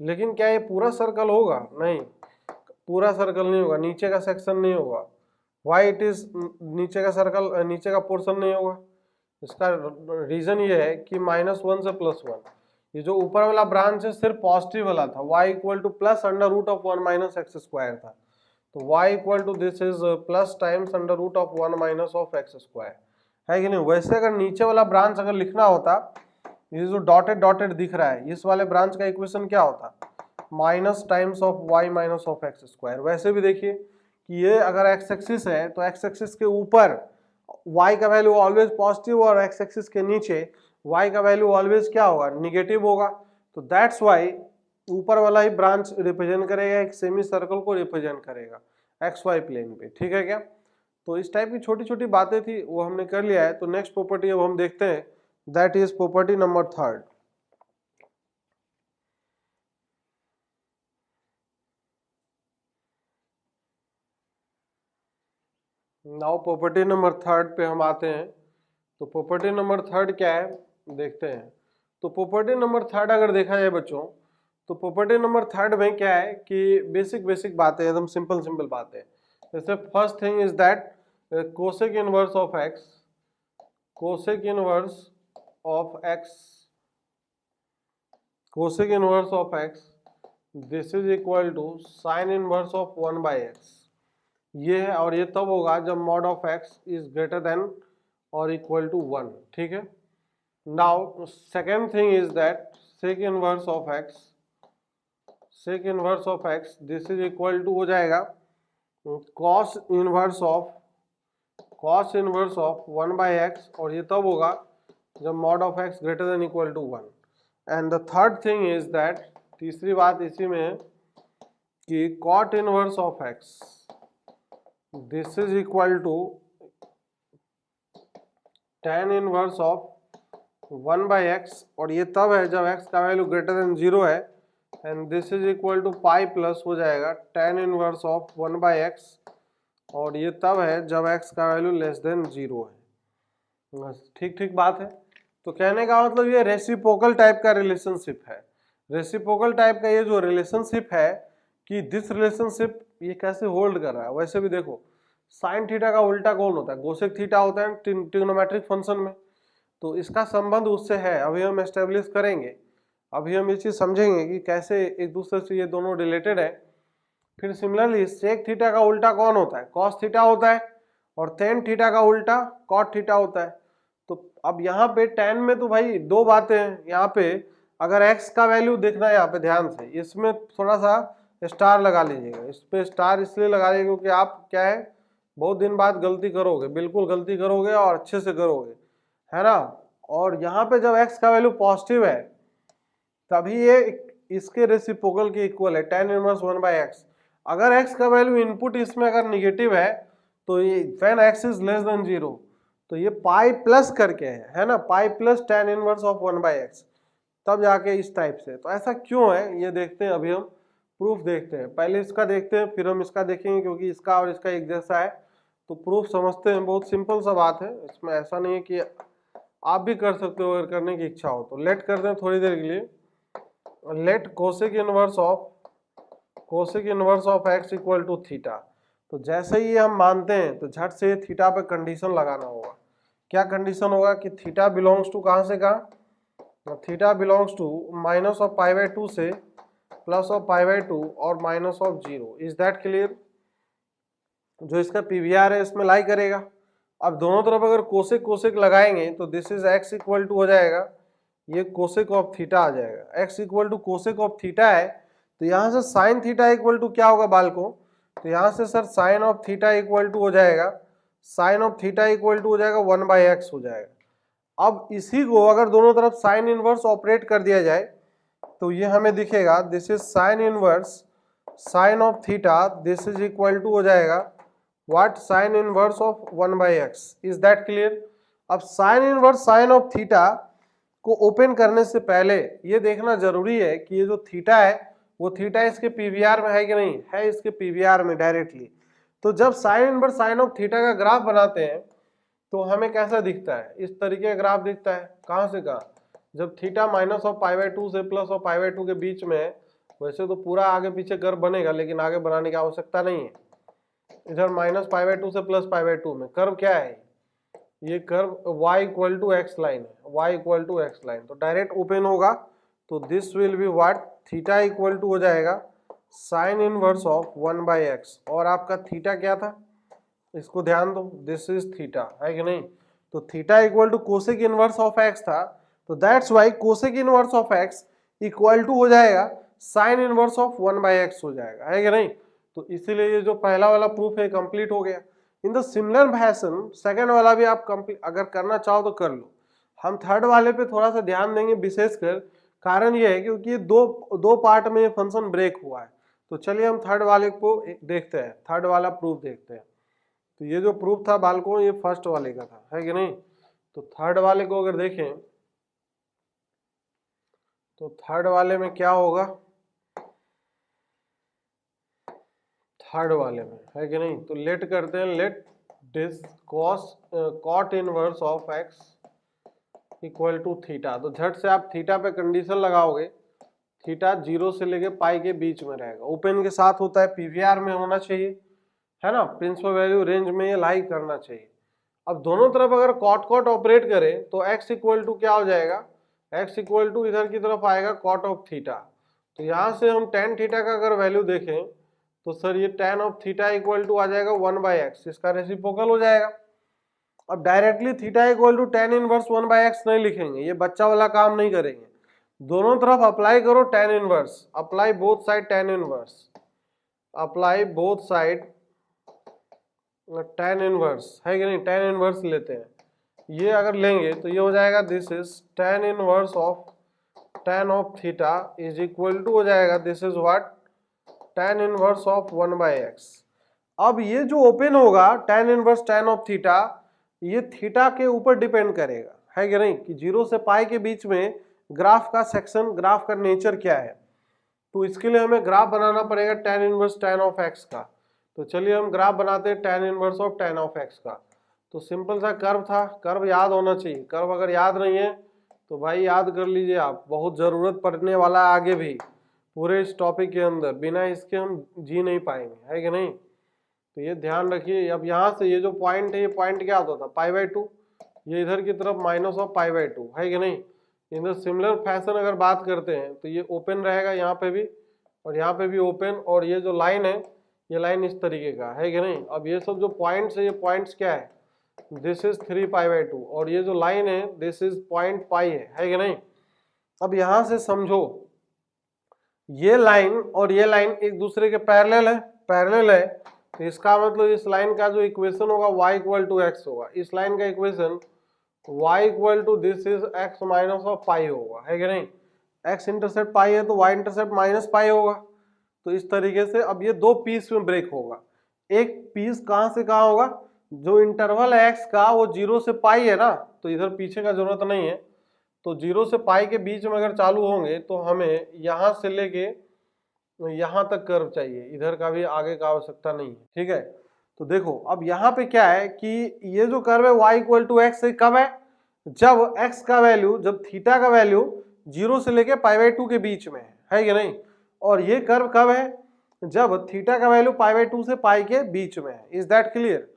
लेकिन क्या ये पूरा सर्कल होगा? नहीं, पूरा सर्कल नहीं होगा, नीचे का सेक्शन नहीं होगा। वाई इट इज नीचे का सर्कल, नीचे का पोर्शन नहीं होगा। इसका रीजन ये है कि -1 से +1, ये जो ऊपर वाला ब्रांच है सिर्फ पॉजिटिव वाला था, y equal to plus under root of 1 minus x square था। तो y equal to this is plus times under root of 1 minus of x square, है कि नहीं। वैसे अगर नीचे वाला ब्रांच अगर लिखना होता, ये जो डॉटेड डॉटेड दिख रहा है, इस वाले ब्रांच का इक्वेशन क्या होता, minus times of y minus of x square. वैसे भी देखिए कि ये अगर एक्स एक्सिस है तो एक्स एक्सिस के ऊपर y का वैल्यू ऑलवेज पॉजिटिव और एक्स एक्सिस के नीचे y का वैल्यू ऑलवेज क्या होगा, निगेटिव होगा। तो दैट्स वाई ऊपर वाला ही ब्रांच रिप्रेजेंट करेगा, एक सेमी सर्कल को रिप्रेजेंट करेगा एक्स वाई प्लेन पे, ठीक है क्या। तो इस टाइप की छोटी छोटी बातें थी वो हमने कर लिया है। तो नेक्स्ट प्रॉपर्टी अब हम देखते हैं, that is property number 3। Now property number 3 पे हम आते हैं। तो प्रॉपर्टी नंबर 3 क्या है देखते हैं। तो प्रॉपर्टी नंबर 3 अगर देखा जाए बच्चों, तो प्रॉपर्टी नंबर 3 में क्या है कि बेसिक बातें, एकदम सिंपल बातें। जैसे first thing is that cosec inverse of x, cosec inverse of x, cosec inverse of x this is equal to sine inverse of 1 by x. ये है, और ये तब होगा जब mod of x is greater than और equal to 1, ठीक है। Now second thing is that sec inverse of x, sec inverse of x this is equal to हो जाएगा cos inverse of 1 by x, और ये तब होगा जब mod of x greater than equal to 1। And the third thing is that, तीसरी बात इसी में है कि cot inverse of x this is equal to tan inverse of 1 by x, और ये तब है जब x का वैल्यू ग्रेटर देन 0 है। And this is equal to pi plus हो जाएगा tan inverse of 1 by x, और ये तब है जब x का वैल्यू लेस देन 0 है। बस ठीक बात है। तो कहने का मतलब ये रेसिप्रोकल टाइप का रिलेशनशिप है। रेसिप्रोकल टाइप का ये जो रिलेशनशिप है कि दिस रिलेशनशिप ये कैसे होल्ड कर रहा है। वैसे भी देखो साइन थीटा का उल्टा कौन होता है, कोसेक थीटा होता है ट्रिग्नोमेट्रिक फंक्शन में। तो इसका संबंध उससे है, अभी हम एस्टेब्लिश करेंगे। अभी हम ये चीज समझेंगे कि कैसे एक दूसरे से ये दोनों रिलेटेड है। फिर सिमिलरली सेक थीटा का उल्टा कौन होता है, कॉस थीटा होता है, और टेन थीटा का उल्टा कॉट थीटा होता है। तो अब यहाँ पे टेन में तो भाई दो बातें हैं। यहाँ पे अगर एक्स का वैल्यू देखना है, यहाँ पे ध्यान से इसमें थोड़ा सा स्टार लगा लीजिएगा। इस पे स्टार इसलिए लगा लीजिएगा क्योंकि आप क्या है बहुत दिन बाद गलती करोगे, बिल्कुल गलती करोगे और अच्छे से करोगे, है ना। और यहाँ पे जब x का वैल्यू पॉजिटिव है तभी ये इसके रेसिप्रोकल के इक्वल है, tan इनवर्स 1 बाई एक्स। अगर x का वैल्यू इनपुट इसमें अगर निगेटिव है तो ये when x is less then 0, तो ये पाई प्लस करके है ना, पाई plus tan inverse of 1 by x, तब जाके इस टाइप से। तो ऐसा क्यों है ये देखते हैं, अभी हम प्रूफ देखते हैं। पहले इसका देखते हैं फिर हम इसका देखेंगे, क्योंकि इसका और इसका एक जैसा है। तो प्रूफ समझते हैं, बहुत सिंपल सा बात है, इसमें ऐसा नहीं है कि आप भी कर सकते हो अगर करने की इच्छा हो तो। लेट करते हैं थोड़ी देर के लिए। Let cosec inverse of x equal to theta. तो जैसे ही हम मानते हैं तो झट से थीटा पे कंडीशन लगाना होगा। क्या कंडीशन होगा कि थीटा बिलोंग्स टू कहाँ से कहाँ, theta belongs to minus of pi by 2 से प्लस ऑफ पाई बाई 2 और minus of 0। Is that clear? जो इसका पीवीआर है इसमें लाई करेगा। अब दोनों तरफ अगर कोसेक कोसेक लगाएंगे तो this is x equal to हो जाएगा, ये कोसेक ऑफ थीटा आ जाएगा। X equal to cosec of theta है तो यहाँ से साइन थीटा इक्वल टू क्या होगा बालकों, तो यहाँ से sir sine of theta equal to हो जाएगा, sine of theta equal to हो जाएगा 1/x हो जाएगा। अब इसी को अगर दोनों तरफ साइन इनवर्स ऑपरेट कर दिया जाए तो ये हमें दिखेगा this is sine inverse sine of theta, this is equal to हो जाएगा what, sine inverse of 1/x। Is that clear? अब sine inverse sine of theta को ओपन करने से पहले ये देखना जरूरी है कि ये जो थीटा है वो थीटा इसके पीवीआर में है कि नहीं है, इसके पीवीआर में डायरेक्टली। तो जब sign inverse sine of theta का ग्राफ बनाते हैं तो हमें कैसा दिखता है, इस तरीके का ग्राफ दिखता है। कहाँ से कहाँ, जब theta minus of pi by 2 से प्लस ऑफ पाई बाई 2 के बीच में है। वैसे तो पूरा आगे पीछे कर्व बनेगा लेकिन आगे बनाने की आवश्यकता नहीं है। इधर माइनस पाई बाई 2 से प्लस पाई बाई 2 में कर्व क्या है, ये curve y equal to x line है, y equal to x line. तो डायरेक्ट ओपन होगा तो this will be what, theta equal to हो जाएगा साइन इनवर्स ऑफ 1/x। और आपका थीटा क्या था, इसको ध्यान दो, दिस इज थीटा है कि नहीं। तो theta equal to cosec inverse of x था, तो that's why cosec inverse of x equal to हो जाएगा साइन इनवर्स ऑफ 1/x हो जाएगा, है कि नहीं। तो इसीलिए ये जो पहला वाला प्रूफ है कंप्लीट हो गया। इन द सिमिलर फैशन सेकंड वाला भी आप कंप्लीट अगर करना चाहो तो कर लो। हम थर्ड वाले पे थोड़ा सा ध्यान देंगे विशेषकर, कारण ये है क्योंकि ये दो पार्ट में ये फंक्शन ब्रेक हुआ है। तो चलिए हम थर्ड वाले को देखते हैं, थर्ड वाला प्रूफ देखते हैं। तो ये जो प्रूफ था बालकों ये फर्स्ट वाले का था, है कि नहीं। तो थर्ड वाले को अगर देखें तो थर्ड वाले में क्या होगा, थर्ड वाले में है कि नहीं। तो लेट करते हैं, let this cot inverse of x equal to theta. तो झट से आप थीटा पे कंडीशन लगाओगे, थीटा 0 से लेके पाई के बीच में रहेगा, ओपन के साथ होता है, पीवीआर में होना चाहिए, है ना, प्रिंसिपल वैल्यू रेंज में ये लाई करना चाहिए। अब दोनों तरफ अगर कॉट कॉट ऑपरेट करें तो x इक्वल टू क्या हो जाएगा, x इक्वल टू इधर की तरफ आएगा कॉट ऑफ थीटा। तो यहाँ से हम टेन थीटा का अगर वैल्यू देखें तो सर ये tan of theta equal to आ जाएगा 1/x, इसका रेसिप्रोकल हो जाएगा। अब directly theta equal to tan inverse 1/x नहीं लिखेंगे, ये बच्चा वाला काम नहीं करेंगे। दोनों तरफ अप्लाई करो tan inverse, apply both side tan inverse, apply both side tan inverse, है कि नहीं। टेन इनवर्स लेते हैं, ये अगर लेंगे तो ये हो जाएगा this is tan inverse of tan of theta is equal to हो जाएगा this is what, tan inverse of 1/x। अब ये जो ओपन होगा tan inverse tan of theta, ये थीटा के ऊपर डिपेंड करेगा, है कि नहीं, कि 0 से पाई के बीच में ग्राफ का सेक्शन, ग्राफ का नेचर क्या है। तो इसके लिए हमें ग्राफ बनाना पड़ेगा ten inverse tan of x का। तो चलिए हम ग्राफ बनाते हैं ten inverse of tan of x का। तो सिंपल सा कर्व था, कर्व याद होना चाहिए। कर्व अगर याद नहीं है तो भाई याद कर लीजिए आप, बहुत ज़रूरत पड़ने वाला है आगे भी पूरे इस टॉपिक के अंदर, बिना इसके हम जी नहीं पाएंगे, है कि नहीं। तो ये ध्यान रखिए। अब यहाँ से ये जो पॉइंट है, ये पॉइंट क्या होता था, पाई बाई 2, ये इधर की तरफ माइनस ऑफ पाई बाई 2, है कि नहीं। इन द सिमिलर फैशन अगर बात करते हैं तो ये ओपन रहेगा यहाँ पे भी और यहाँ पे भी ओपन, और ये जो लाइन है ये लाइन इस तरीके का, है कि नहीं। अब ये सब जो पॉइंट्स है, ये पॉइंट्स क्या है, दिस इज 3 पाई बाई 2, और ये जो लाइन है दिस इज पॉइंट पाई है कि नहीं। अब यहाँ से समझो ये लाइन और ये लाइन एक दूसरे के पैरेलल है, पैरेलल है। तो इसका मतलब इस लाइन का जो इक्वेशन होगा y इक्वल टू एक्स होगा, इस लाइन का equation y equal to this is x minus of pi होगा, है कि नहीं। x इंटरसेप्ट पाई है तो y इंटरसेप्ट माइनस पाई होगा। तो इस तरीके से अब ये दो पीस में ब्रेक होगा। एक पीस कहाँ से कहाँ होगा, जो इंटरवल है x का वो 0 से पाई है ना, तो इधर पीछे का जरूरत नहीं है। तो 0 से पाई के बीच में अगर चालू होंगे तो हमें यहाँ से लेके यहाँ तक कर्व चाहिए, इधर का भी आगे का आवश्यकता नहीं है, ठीक है। तो देखो अब यहाँ पे क्या है कि ये जो कर्व है y इक्वल टू एक्स से कब है, जब x का वैल्यू, जब थीटा का वैल्यू 0 से लेके पाई बाई 2 के बीच में है कि नहीं। और ये कर्व कब है, जब थीटा का वैल्यू π/2 से पाई के बीच में है। Is that clear.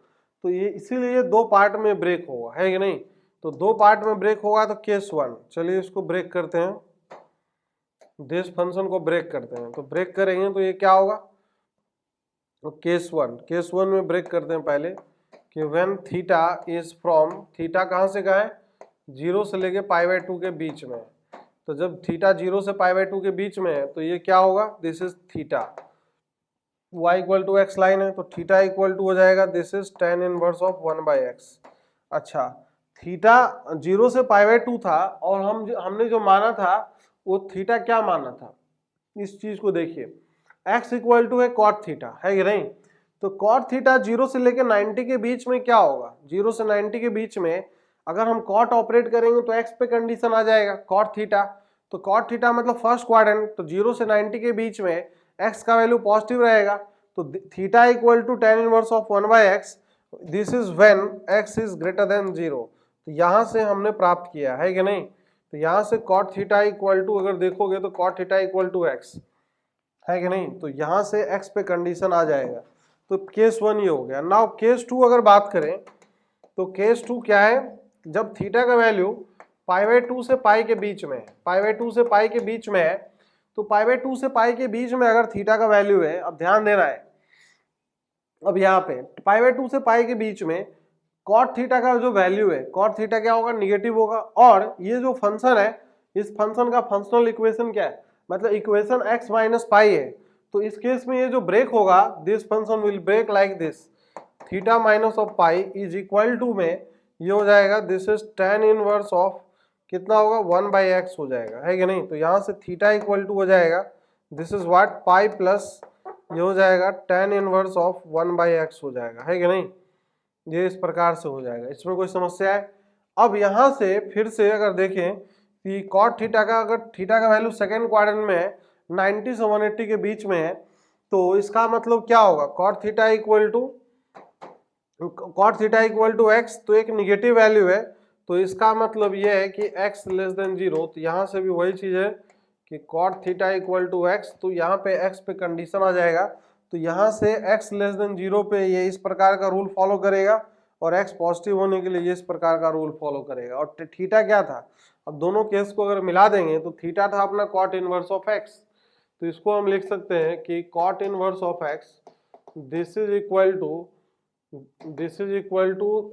तो ये इसीलिए दो पार्ट में ब्रेक होगा, है कि नहीं। तो दो पार्ट में ब्रेक होगा तो केस 1, चलिए इसको ब्रेक करते हैं, दिस फंक्शन को ब्रेक करते हैं। तो ब्रेक करेंगे तो ये क्या होगा, तो केस 1 में ब्रेक करते हैं पहले कि when theta is from, theta कहाँ से कहाँ है, 0 से लेके π/2 के बीच में। तो जब थीटा 0 से π/2 के बीच में है तो ये क्या होगा, this is theta, y equal to x line है, तो थीटा इक्वल टू हो जाएगा this is tan inverse of 1/x। अच्छा, थीटा 0 से π/2 था और हमने जो माना था वो थीटा क्या माना था, इस चीज को देखिए, x इक्वल टू है कॉट थीटा, है कि नहीं। तो कॉट थीटा 0 से लेके 90 के बीच में क्या होगा, 0 से 90 के बीच में अगर हम कॉट ऑपरेट करेंगे तो x पे कंडीशन आ जाएगा कॉट थीटा। तो कॉट थीटा मतलब फर्स्ट क्वाड्रेंट, तो 0 से 90 के बीच में x का वैल्यू पॉजिटिव रहेगा। तो theta equal to tan inverse of 1/x, this is when x is greater than 0। तो यहां से हमने प्राप्त किया, है कि नहीं। तो यहां से cot थीटा इक्वल टू, अगर देखोगे तो cot theta equal to x, है कि नहीं। तो यहां से x पे कंडीशन आ जाएगा। तो केस 1 ये हो गया। नाउ केस 2 अगर बात करें तो केस 2 क्या है, जब थीटा का वैल्यू π/2 से पाई के बीच में है, π/2 से पाई के बीच में है, तो π/2 से पाई के बीच में अगर थीटा का वैल्यू है, अब ध्यान देना है, अब यहाँ पे π/2 से पाई के बीच में कॉट थीटा का जो वैल्यू है, कॉट थीटा क्या होगा, निगेटिव होगा। और ये जो फंक्शन है, इस फंक्शन का फंक्शनल इक्वेशन क्या है, मतलब इक्वेशन x माइनस पाई है। तो इस केस में ये जो ब्रेक होगा, this function will break like this, theta minus of pi is equal to में ये हो जाएगा this is tan inverse of कितना होगा 1/x हो जाएगा, है कि नहीं। तो यहाँ से थीटा इक्वल टू हो जाएगा this is what pi plus ये हो जाएगा tan इनवर्स ऑफ 1/x हो जाएगा, है कि नहीं। ये इस प्रकार से हो जाएगा, इसमें कोई समस्या है। अब यहाँ से फिर से अगर देखें कि कॉट थीटा का, अगर थीटा का वैल्यू सेकेंड क्वाड्रेंट में है, 90 से 180 के बीच में है, तो इसका मतलब क्या होगा, cot theta equal to x, तो एक निगेटिव वैल्यू है। तो इसका मतलब ये है कि x लेस देन 0। तो यहाँ से भी वही चीज है कि cot theta equal to x, तो यहाँ पे x पे कंडीशन आ जाएगा। तो यहाँ से x लेस देन 0 पे ये इस प्रकार का रूल फॉलो करेगा और x पॉजिटिव होने के लिए ये इस प्रकार का रूल फॉलो करेगा। और थीटा क्या था, अब दोनों केस को अगर मिला देंगे तो थीटा था अपना कॉट इनवर्स ऑफ x। तो इसको हम लिख सकते हैं कि cot inverse of x this is equal to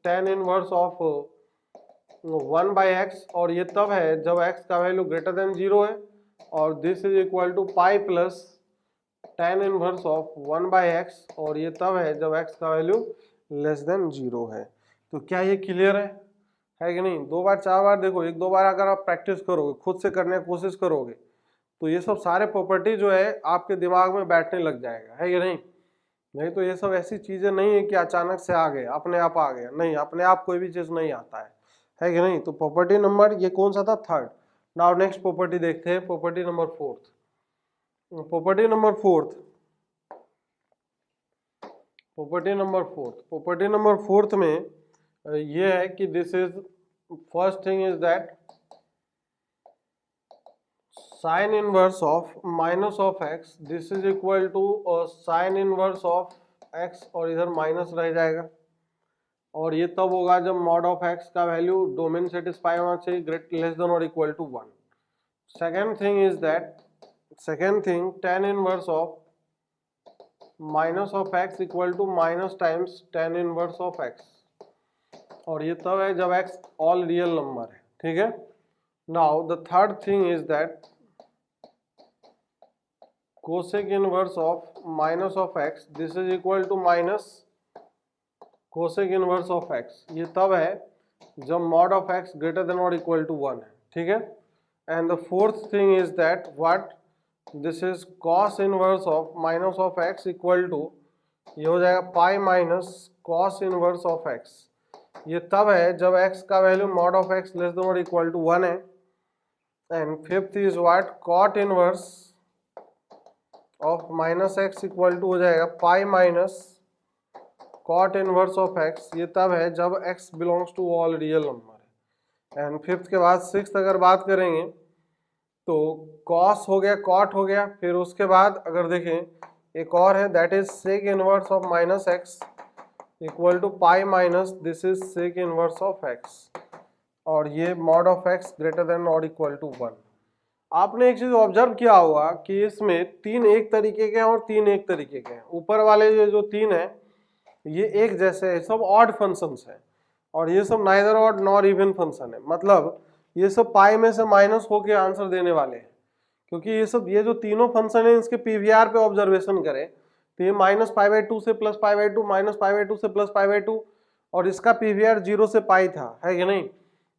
tan inverse of 1/x, और ये तब है जब x का वैल्यू ग्रेटर देन 0 है, और this is equal to pi plus tan inverse of 1/x, और ये तब है जब x का वैल्यू लेस देन 0 है। तो क्या ये क्लियर है कि नहीं। 2 बार 4 बार देखो, 1-2 बार अगर आप प्रैक्टिस करोगे, खुद से करने की कोशिश करोगे, तो ये सब सारे प्रॉपर्टी जो है आपके दिमाग में बैठने लग जाएगा, है कि नहीं। नहीं तो ये सब ऐसी चीजें नहीं है कि अचानक से आ गए, अपने आप आ गया, नहीं, अपने आप कोई भी चीज नहीं आता है कि नहीं। तो प्रॉपर्टी नंबर ये कौन सा था, थर्ड। नाउ नेक्स्ट प्रॉपर्टी देखते हैं, property number fourth. Property number fourth में ये है कि this is, first thing is that sine inverse of minus of x, this is equal to sine inverse of x, और इधर माइनस रह जाएगा। और ये तब होगा जब मॉड ऑफ x का वैल्यू डोमेन सेटिस्फाई होना चाहिए, ग्रेट लेस देन और equal to 1। Second thing tan inverse of minus of x equal to minus times tan inverse of x, और ये तब है जब x ऑल रियल नंबर है, ठीक है। Now the third thing is that cosec inverse of minus of x, this is equal to minus cosec inverse of x, ये तब है जब mod of x greater than और इक्वल टू 1 है, ठीक है। And the fourth thing is that what, this is cos inverse of minus of x equal to ये हो जाएगा pi minus cos inverse of x, ये तब है जब x का value mod of x less than और इक्वल टू 1 है। And fifth is what, cot inverse of minus x equal to हो जाएगा pi minus cot inverse of x, ये तब है जब x belongs to all real number है। And fifth के बाद सिक्स्थ अगर बात करेंगे तो कॉस हो गया, कॉट हो गया, फिर उसके बाद अगर देखें एक और है that is sec inverse of minus x equal to pi minus this is sec inverse of x, और ये mod of x greater than और इक्वल टू 1। आपने एक चीज ऑब्जर्व किया होगा कि इसमें तीन एक तरीके के हैं और तीन एक तरीके के हैं। ऊपर वाले ये जो तीन है ये एक जैसे है, सब ऑड फंक्शंस हैं, और ये सब neither odd nor even function है। मतलब ये सब पाई में से माइनस होके आंसर देने वाले हैं, क्योंकि ये जो तीनों फंक्शन है इसके पीवीआर पे ऑब्जर्वेशन करें तो ये -π/2 से +π/2, -π/2 से +π/2, और इसका पीवीआर 0 से पाई था, है कि नहीं।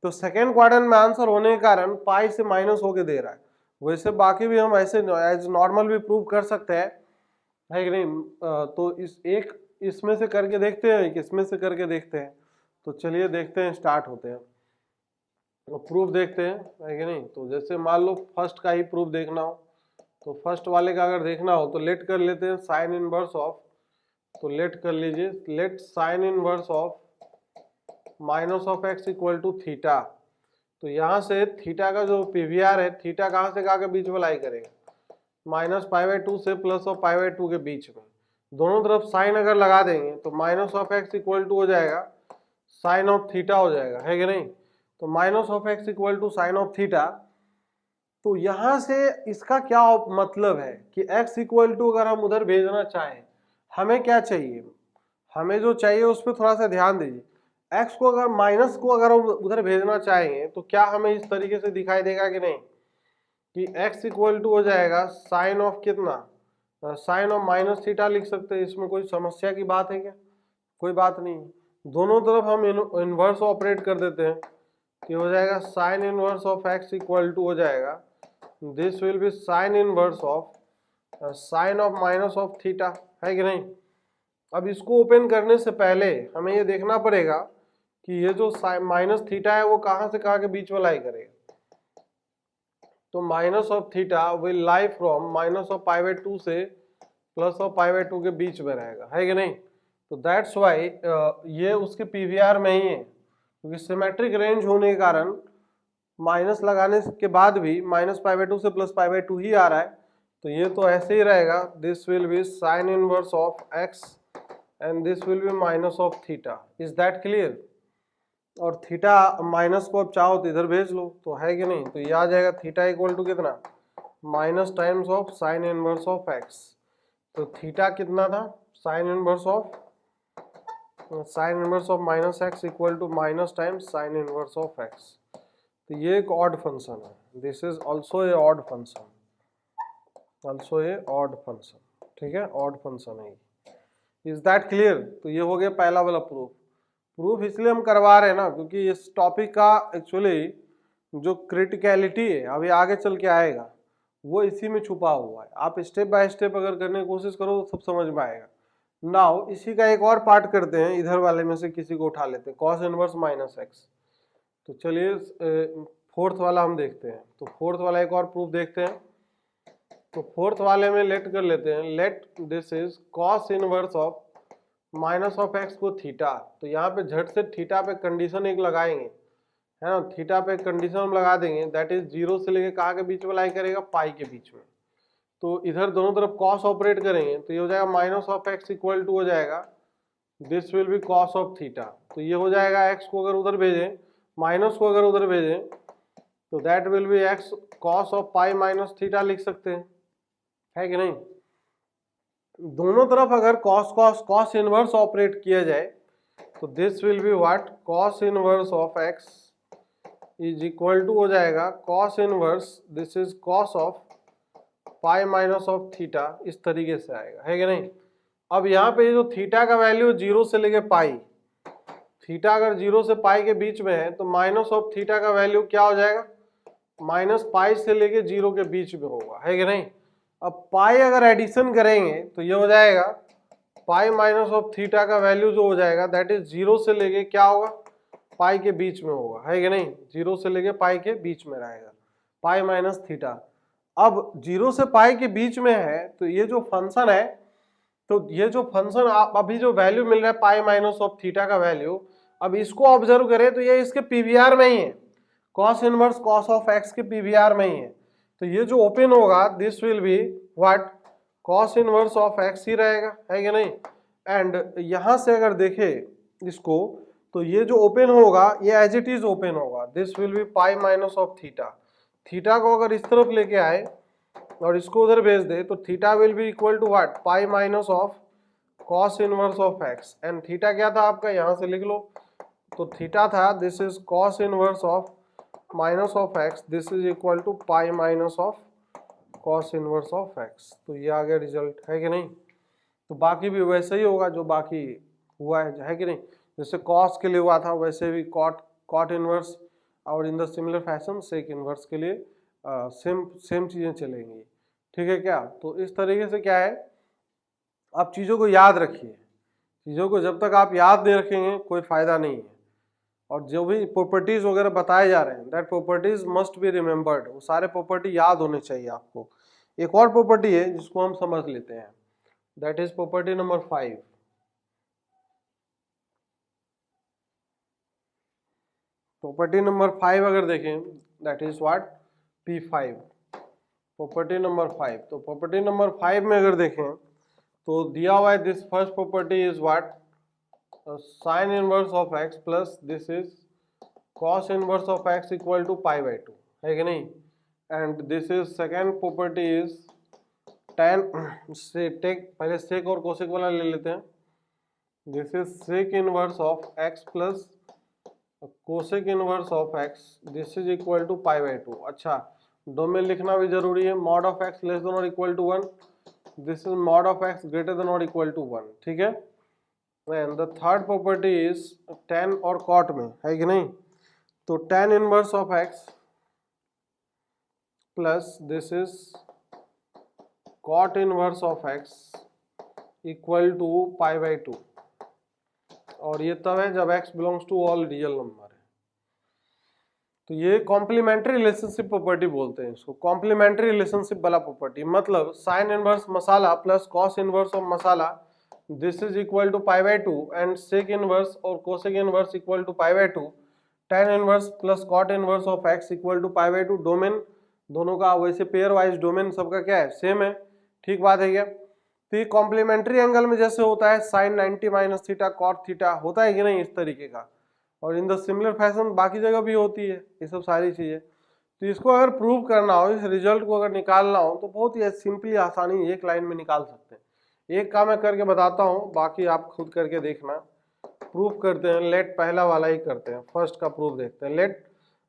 तो सेकेंड क्वाड्रेंट में आंसर होने के कारण पाई से माइनस होके दे रहा है। वैसे बाकी भी हम ऐसे एज नॉर्मल भी प्रूव कर सकते हैं, है कि नहीं। तो इसमें से करके देखते हैं, इसमें से करके देखते हैं। तो चलिए देखते हैं, स्टार्ट होते हैं, प्रूफ देखते हैं, है कि नहीं। तो जैसे मान लो फर्स्ट का ही प्रूफ देखना हो, तो फर्स्ट वाले का अगर देखना हो तो लेट कर लेते हैं साइन इनवर्स ऑफ, तो लेट कर लीजिए, let sine inverse of minus of x equal to theta. तो यहाँ से थीटा का जो पीवीआर है, थीटा कहाँ से कहाँ के बीच में लाई करेगा, -π/2 से +π/2 के बीच में। दोनों तरफ साइन अगर लगा देंगे तो minus of x equal to हो जाएगा साइन ऑफ थीटा हो जाएगा, है कि नहीं। तो minus of x equal to sine of theta. तो यहां से इसका क्या मतलब है कि x इक्वल टू अगर हम उधर भेजना चाहें, हमें क्या चाहिए, हमें जो चाहिए उस पर थोड़ा सा ध्यान दीजिए। x को अगर माइनस को अगर हम उधर भेजना चाहेंगे तो क्या हमें इस तरीके से दिखाई देगा कि नहीं, कि x इक्वल टू हो जाएगा साइन ऑफ कितना, साइन ऑफ माइनस थीटा लिख सकते हैं। इसमें कोई समस्या की बात है क्या, कोई बात नहीं। दोनों तरफ हम इनवर्स ऑपरेट कर देते हैं कि हो जाएगा sine inverse of x equal to हो जाएगा this will be sine inverse of sine of minus of theta, है कि नहीं। अब इसको ओपन करने से पहले हमें ये देखना पड़ेगा कि ये जो माइनस थीटा है वो कहाँ से कहाँ के बीच में लाई करेगा। तो minus of theta will lie from minus of π/2 से प्लस ऑफ π/2 के बीच में रहेगा, है कि नहीं। तो दैट्स वाई ये उसके पीवीआर में ही है, क्योंकि सिमेट्रिक रेंज होने के कारण माइनस लगाने के बाद भी -π/2 से +π/2 ही आ रहा है। तो ये तो ऐसे ही रहेगा, this will be sine inverse of x and this will be minus of theta. Is that clear. और थीटा माइनस को अब चाहो तो इधर भेज लो, तो है कि नहीं। तो ये आ जाएगा थीटा इक्वल टू कितना, minus times of sine inverse of x। तो थीटा कितना था, sine inverse of minus x equal to minus times sine inverse of x। तो ये एक ऑड फंक्शन है, this is also a odd function, also a odd function, ठीक है, odd function है। Is that clear. तो ये हो गया पहला वाला प्रूफ। प्रूफ इसलिए हम करवा रहे हैं ना, क्योंकि इस टॉपिक का एक्चुअली जो क्रिटिकलिटी है अभी आगे चल के आएगा वो इसी में छुपा हुआ है। आप स्टेप बाय स्टेप अगर करने की कोशिश करो तो सब समझ में आएगा। नाउ इसी का एक और पार्ट करते हैं, इधर वाले में से किसी को उठा लेते हैं, कॉस इनवर्स माइनस एक्स। तो चलिए फोर्थ वाला हम देखते हैं। तो फोर्थ वाला एक और प्रूफ देखते हैं। तो फोर्थ वाले में लेट कर लेते हैं, let this is cos inverse of minus of x को थीटा। तो यहाँ पे झट से थीटा पे कंडीशन एक लगाएंगे, है ना। थीटा पे कंडीशन हम लगा देंगे, दैट इज 0 से लेके कहाँ के बीच में लाई करेगा, पाई के बीच में। तो इधर दोनों तरफ कॉस ऑपरेट करेंगे तो ये हो जाएगा minus of x equal to हो जाएगा this will be cos of theta. तो ये हो जाएगा एक्स को अगर उधर भेजें, माइनस को अगर उधर भेजें तो that will be x cos of pi minus theta लिख सकते हैं, है कि नहीं। दोनों तरफ अगर कॉस इनवर्स ऑपरेट किया जाए तो this will be what, cos inverse of x is equal to हो जाएगा cos inverse this is cos of pi minus of theta. इस तरीके से आएगा, है कि नहीं। अब यहाँ पे जो थीटा का वैल्यू 0 से लेके पाई, थीटा अगर 0 से पाई के बीच में है तो माइनस ऑफ थीटा का वैल्यू क्या हो जाएगा, माइनस पाई से लेके 0 के बीच में होगा, है कि नहीं। अब पाई अगर एडिशन करेंगे तो ये हो जाएगा पाई माइनस ऑफ थीटा का वैल्यू जो हो जाएगा दैट इज 0 से लेके क्या होगा, पाई के बीच में होगा, है कि नहीं। 0 से लेके पाई के बीच में रहेगा पाई माइनस थीटा। अब 0 से पाई के बीच में है तो ये जो फंक्शन है, तो ये जो फंक्शन अभी जो वैल्यू मिल रहा है पाई माइनस ऑफ थीटा का वैल्यू, अब इसको ऑब्जर्व करें तो ये इसके पीवीआर में ही है, cos inverse cos of x के पीवीआर में ही है। तो ये जो ओपन होगा this will be what, cos inverse of x ही रहेगा, है कि नहीं। एंड यहां से अगर देखें इसको तो ये जो ओपन होगा ये एज इट इज ओपन होगा, this will B pi minus of theta. Theta को अगर इस तरफ लेके आए और इसको उधर भेज दे तो theta will be equal to what, pi minus of cos inverse of x. And theta क्या था आपका, यहां से लिख लो, तो थीटा था this is cos inverse of minus of x, this is equal to pi minus of cos inverse of x. तो ये आ गया रिजल्ट, है कि नहीं। तो बाकी भी वैसे ही होगा जो बाकी हुआ है कि नहीं। जैसे कॉस के लिए हुआ था वैसे भी कॉट इनवर्स और in the similar fashion sec inverse के लिए सेम चीजें चलेंगी, ठीक है क्या। तो इस तरीके से क्या है, आप चीज़ों को याद रखिए, चीज़ों को जब तक आप याद नहीं रखेंगे कोई फायदा नहीं है। और जो भी प्रॉपर्टीज वगैरह बताए जा रहे हैं that properties must be remembered, वो सारे प्रॉपर्टी याद होने चाहिए आपको। एक और प्रॉपर्टी है जिसको हम समझ लेते हैं, that is property number 5। Property number 5 अगर देखें that is what, P5, property number 5। तो प्रॉपर्टी नंबर 5 में अगर देखें तो दिया हुआ है this first property is what, sine inverse of x plus this is cos inverse of x equal to pi by 2, है कि नहीं। And this is second property is tan से टेक, पहले सेक और कोसेक वाला ले लेते हैं, this is sec inverse of x plus cosec inverse of x, this is equal to pi by 2। अच्छा, डोमेन लिखना भी जरूरी है, mod of x less than और equal to 1, this is mod of x greater than और equal to 1, ठीक है। And the third property is tan और कॉट में, है कि नहीं। तो tan inverse of x plus this is cot inverse of x equal to pi by 2, और ये तब है जब x belongs to all real number है। तो ये कॉम्प्लीमेंट्री रिलेशनशिप प्रॉपर्टी बोलते हैं इसको, कॉम्प्लीमेंट्री रिलेशनशिप वाला प्रॉपर्टी। मतलब साइन इनवर्स मसाला प्लस कॉस इनवर्स ऑफ मसाला this is equal to pi by 2, and sec inverse और cosec inverse equal to pi by 2, tan inverse plus cot inverse of x equal to pi by 2। Domain दोनों का वैसे pair wise domain सबका क्या है, same है, ठीक बात है क्या। तो ये कॉम्प्लीमेंट्री एंगल में जैसे होता है sine 90 minus theta cot theta, होता है कि नहीं इस तरीके का, और इन द सिमिलर फैशन बाकी जगह भी होती है ये सब सारी चीजें। तो इसको अगर प्रूव करना हो, इस रिजल्ट को अगर निकालना हो तो बहुत ही सिंपली आसानी एक लाइन में निकाल सकते हैं। एक काम मैं करके बताता हूँ, बाकी आप खुद करके देखना। प्रूफ करते हैं, लेट पहला वाला ही करते हैं, फर्स्ट का प्रूफ देखते हैं। Let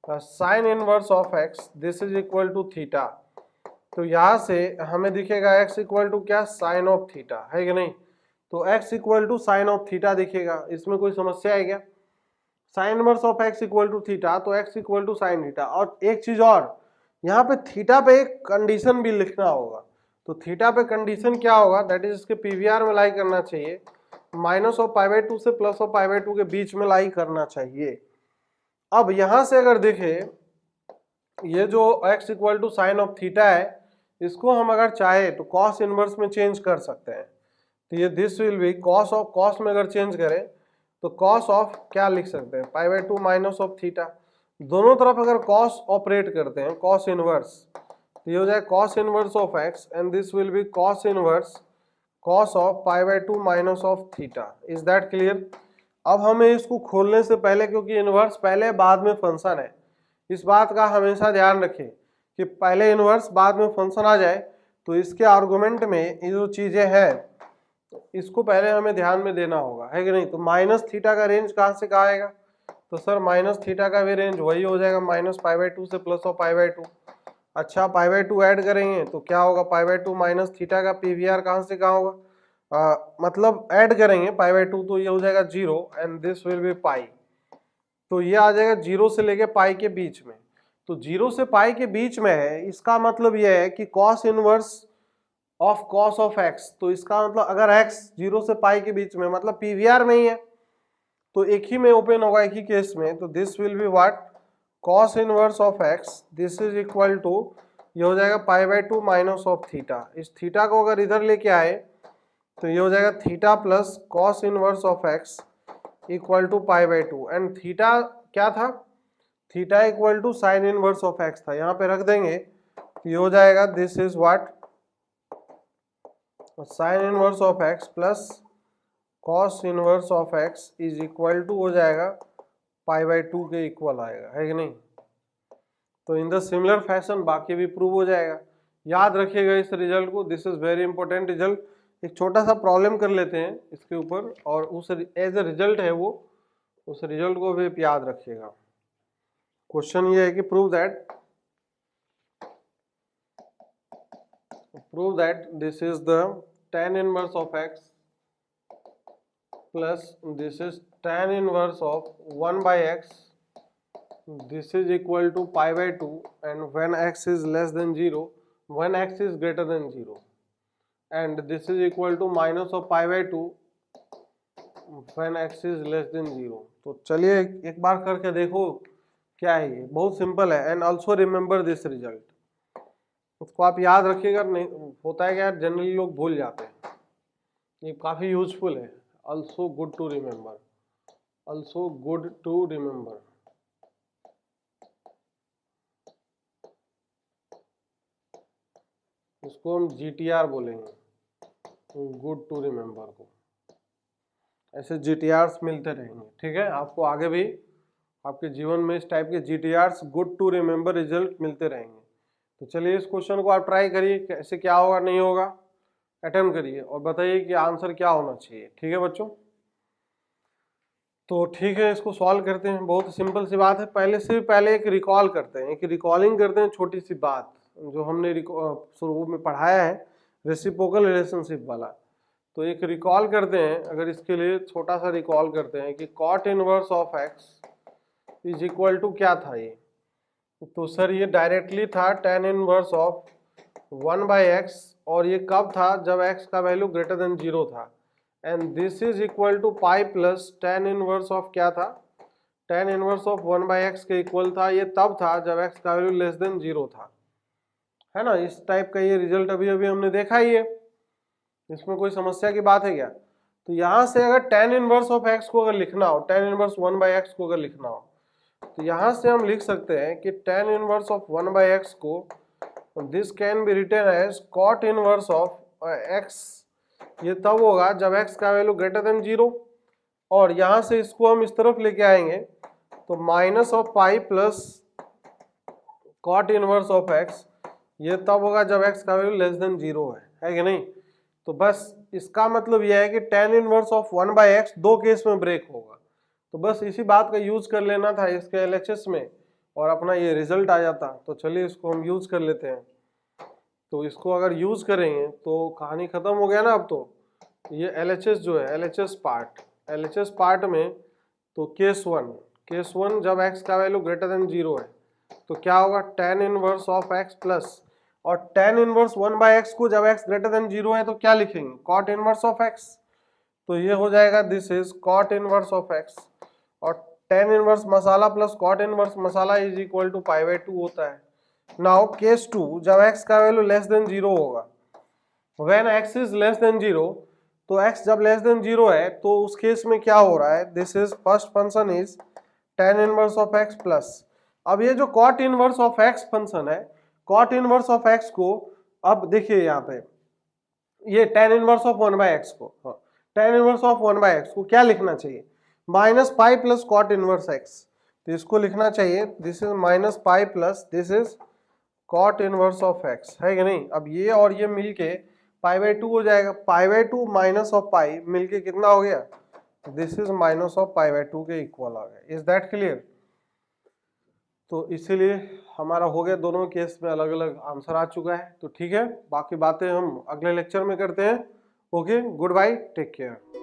sine inverse of x this is equal to theta, तो यहाँ से हमें दिखेगा x इक्वल टू क्या, साइन ऑफ थीटा, है कि नहीं। तो x equal to sine of theta दिखेगा, इसमें कोई समस्या है क्या। Sine inverse of x equal to theta, तो x equal to sine theta. और एक चीज और, यहाँ पे थीटा पे एक कंडीशन भी लिखना होगा। तो थीटा पे कंडीशन क्या होगा, दैट इज इसके पीवीआर में लाई करना चाहिए, माइनस ऑफ पाई बाई 2 से प्लस ऑफ पाई बाई 2 के बीच में लाई करना चाहिए। अब यहां से अगर देखें ये जो x equal to sine of theta है, इसको हम अगर चाहे तो कॉस इनवर्स में चेंज कर सकते हैं। तो ये this will be cos of, cos में अगर चेंज करें तो कॉस ऑफ क्या लिख सकते हैं, पाई बाई 2 माइनस ऑफ थीटा। दोनों तरफ अगर कॉस ऑपरेट करते हैं, कॉस इनवर्स, तो ये हो जाए cos inverse of x, and this will be cos inverse cos of pi by 2 minus of theta. Is that clear. अब हमें इसको खोलने से पहले, क्योंकि इनवर्स पहले बाद में फंक्शन है, इस बात का हमेशा ध्यान रखें कि पहले इनवर्स बाद में फंक्शन आ जाए, तो इसके आर्गुमेंट में ये जो चीजें हैं इसको पहले हमें ध्यान में देना होगा, है कि नहीं। तो माइनस थीटा का रेंज कहाँ से कहाँ आएगा, तो सर माइनस थीटा का भी रेंज वही हो जाएगा माइनस पाई बाई 2 से प्लस ऑफ पाई बाई 2। अच्छा, पाई बाई 2 ऐड करेंगे तो क्या होगा, पाई बाई 2 माइनस थीटा का पीवीआर कहाँ से कहाँ होगा, मतलब ऐड करेंगे पाई बाई 2 तो ये हो जाएगा 0, एंड दिस विल बी पाई। तो ये आ जाएगा 0 से लेके पाई के बीच में। तो 0 से पाई के बीच में है, इसका मतलब यह है कि cos inverse of cos of x. तो इसका मतलब अगर x 0 से पाई के बीच में मतलब पीवीआर में ही है तो एक ही में ओपन होगा, एक ही केस में। तो this will be what, cos inverse of x this is equal to, ये हो जाएगा pi by 2 minus of theta. इस थीटा को अगर इधर लेके आए तो ये हो जाएगा theta plus cos inverse of x equal to pi by 2, and theta क्या था, theta equal to sine inverse of x था। यहाँ पे रख देंगे तो ये हो जाएगा this is what sine inverse of x plus cos inverse of x is equal to हो जाएगा π/2 के इक्वल आएगा, है कि नहीं। तो इन द सिमिलर फैशन बाकी भी प्रूव हो जाएगा। याद रखिएगा इस रिजल्ट को, this is very important result. एक छोटा सा प्रॉब्लम कर लेते हैं इसके ऊपर, और उस एज ए रिजल्ट है वो, उस रिजल्ट को भी याद रखिएगा। क्वेश्चन ये है कि prove that this is the tan inverse of x plus this is tan inverse of 1/x, this is equal to π/2 and when x is less than 0, when x is greater than 0, and this is equal to minus of π/2 when x is less than 0। तो चलिए एक बार करके देखो क्या है ये, बहुत simple है। And also remember this result, उसको आप याद रखिएगा। नहीं होता है क्या, जनरली लोग भूल जाते हैं, ये काफ़ी यूजफुल है। Also good to remember, also good to remember. इसको हम GTR बोलेंगे, गुड टू रिमेंबर को। ऐसे GTRs मिलते रहेंगे, ठीक है। आपको आगे भी आपके जीवन में इस टाइप के GTRs good to remember result मिलते रहेंगे। तो चलिए इस क्वेश्चन को आप ट्राई करिए, कैसे क्या होगा नहीं होगा, अटेम्प्ट करिए और बताइए कि आंसर क्या होना चाहिए, ठीक है बच्चों। तो ठीक है, इसको सॉल्व करते हैं। बहुत सिंपल सी बात है। पहले एक रिकॉल करते हैं, एक रिकॉलिंग करते हैं छोटी सी बात जो हमने शुरू में पढ़ाया है, रेसिप्रोकल रिलेशनशिप वाला। तो एक रिकॉल करते हैं, अगर इसके लिए छोटा सा रिकॉल करते हैं कि cot inverse of x is equal to क्या था ये। तो सर ये डायरेक्टली था tan इनवर्स ऑफ 1/x, और ये कब था, जब x का वैल्यू ग्रेटर देन 0 था। And this is equal to pi plus tan inverse of क्या था, tan इनवर्स ऑफ 1/x के इक्वल था। ये तब था जब x का वैल्यू लेस देन 0 था, है ना। इस टाइप का ये रिजल्ट अभी हमने देखा ही है, इसमें कोई समस्या की बात है क्या। तो यहाँ से अगर tan इनवर्स ऑफ x को अगर लिखना हो, tan इनवर्स 1/x को अगर लिखना हो, तो यहाँ से हम लिख सकते हैं कि tan इनवर्स ऑफ 1/x को this can be written as cot inverse of x। ये तब होगा जब x का वैल्यू ग्रेटर देन 0, और यहाँ से इसको हम इस तरफ लेके आएंगे तो minus of pi plus cot inverse of x। ये तब होगा जब x का वैल्यू लेस देन 0 है कि नहीं। तो बस इसका मतलब यह है कि tan इनवर्स ऑफ 1/x दो केस में ब्रेक होगा। तो बस इसी बात का यूज कर लेना था इसके LHS में, और अपना ये रिजल्ट आ जाता। तो चलिए इसको हम यूज कर लेते हैं। तो इसको अगर यूज करेंगे तो कहानी खत्म हो गया ना। अब तो ये LHS जो है, LHS पार्ट में तो केस वन जब x का वैल्यू ग्रेटर देन 0 है तो क्या होगा, tan inverse of x plus, और tan इनवर्स 1/x को जब x ग्रेटर देन 0 है तो क्या लिखेंगे, cot इनवर्स ऑफ x। तो ये हो जाएगा this is cot inverse of x, और tan इनवर्स मसाला प्लस cot इनवर्स मसाला इज इक्वल टू π/2 होता है। नाउ केस 2 जब x का वैल्यू लेस देन 0 होगा, when x is less then 0, तो x जब लेस देन 0 है तो उस केस में क्या हो रहा है, this is first function is tan inverse of x plus. अब ये जो cot inverse of x function है, cot इनवर्स ऑफ x को अब देखिए यहाँ पे ये tan इनवर्स ऑफ 1/x को, tan इनवर्स ऑफ 1/x को क्या लिखना चाहिए, minus pi plus cot inverse x। तो इसको लिखना चाहिए this is minus pi plus this is cot inverse of x, है कि नहीं। अब ये और ये मिलके π/2 हो जाएगा, π/2 माइनस ऑफ पाई मिलके कितना हो गया, दिस इज माइनस ऑफ π/2 के इक्वल आ गया। Is that clear. तो इसीलिए हमारा हो गया, दोनों केस में अलग अलग आंसर आ चुका है। तो ठीक है, बाकी बातें हम अगले लेक्चर में करते हैं। Okay, goodbye, take care.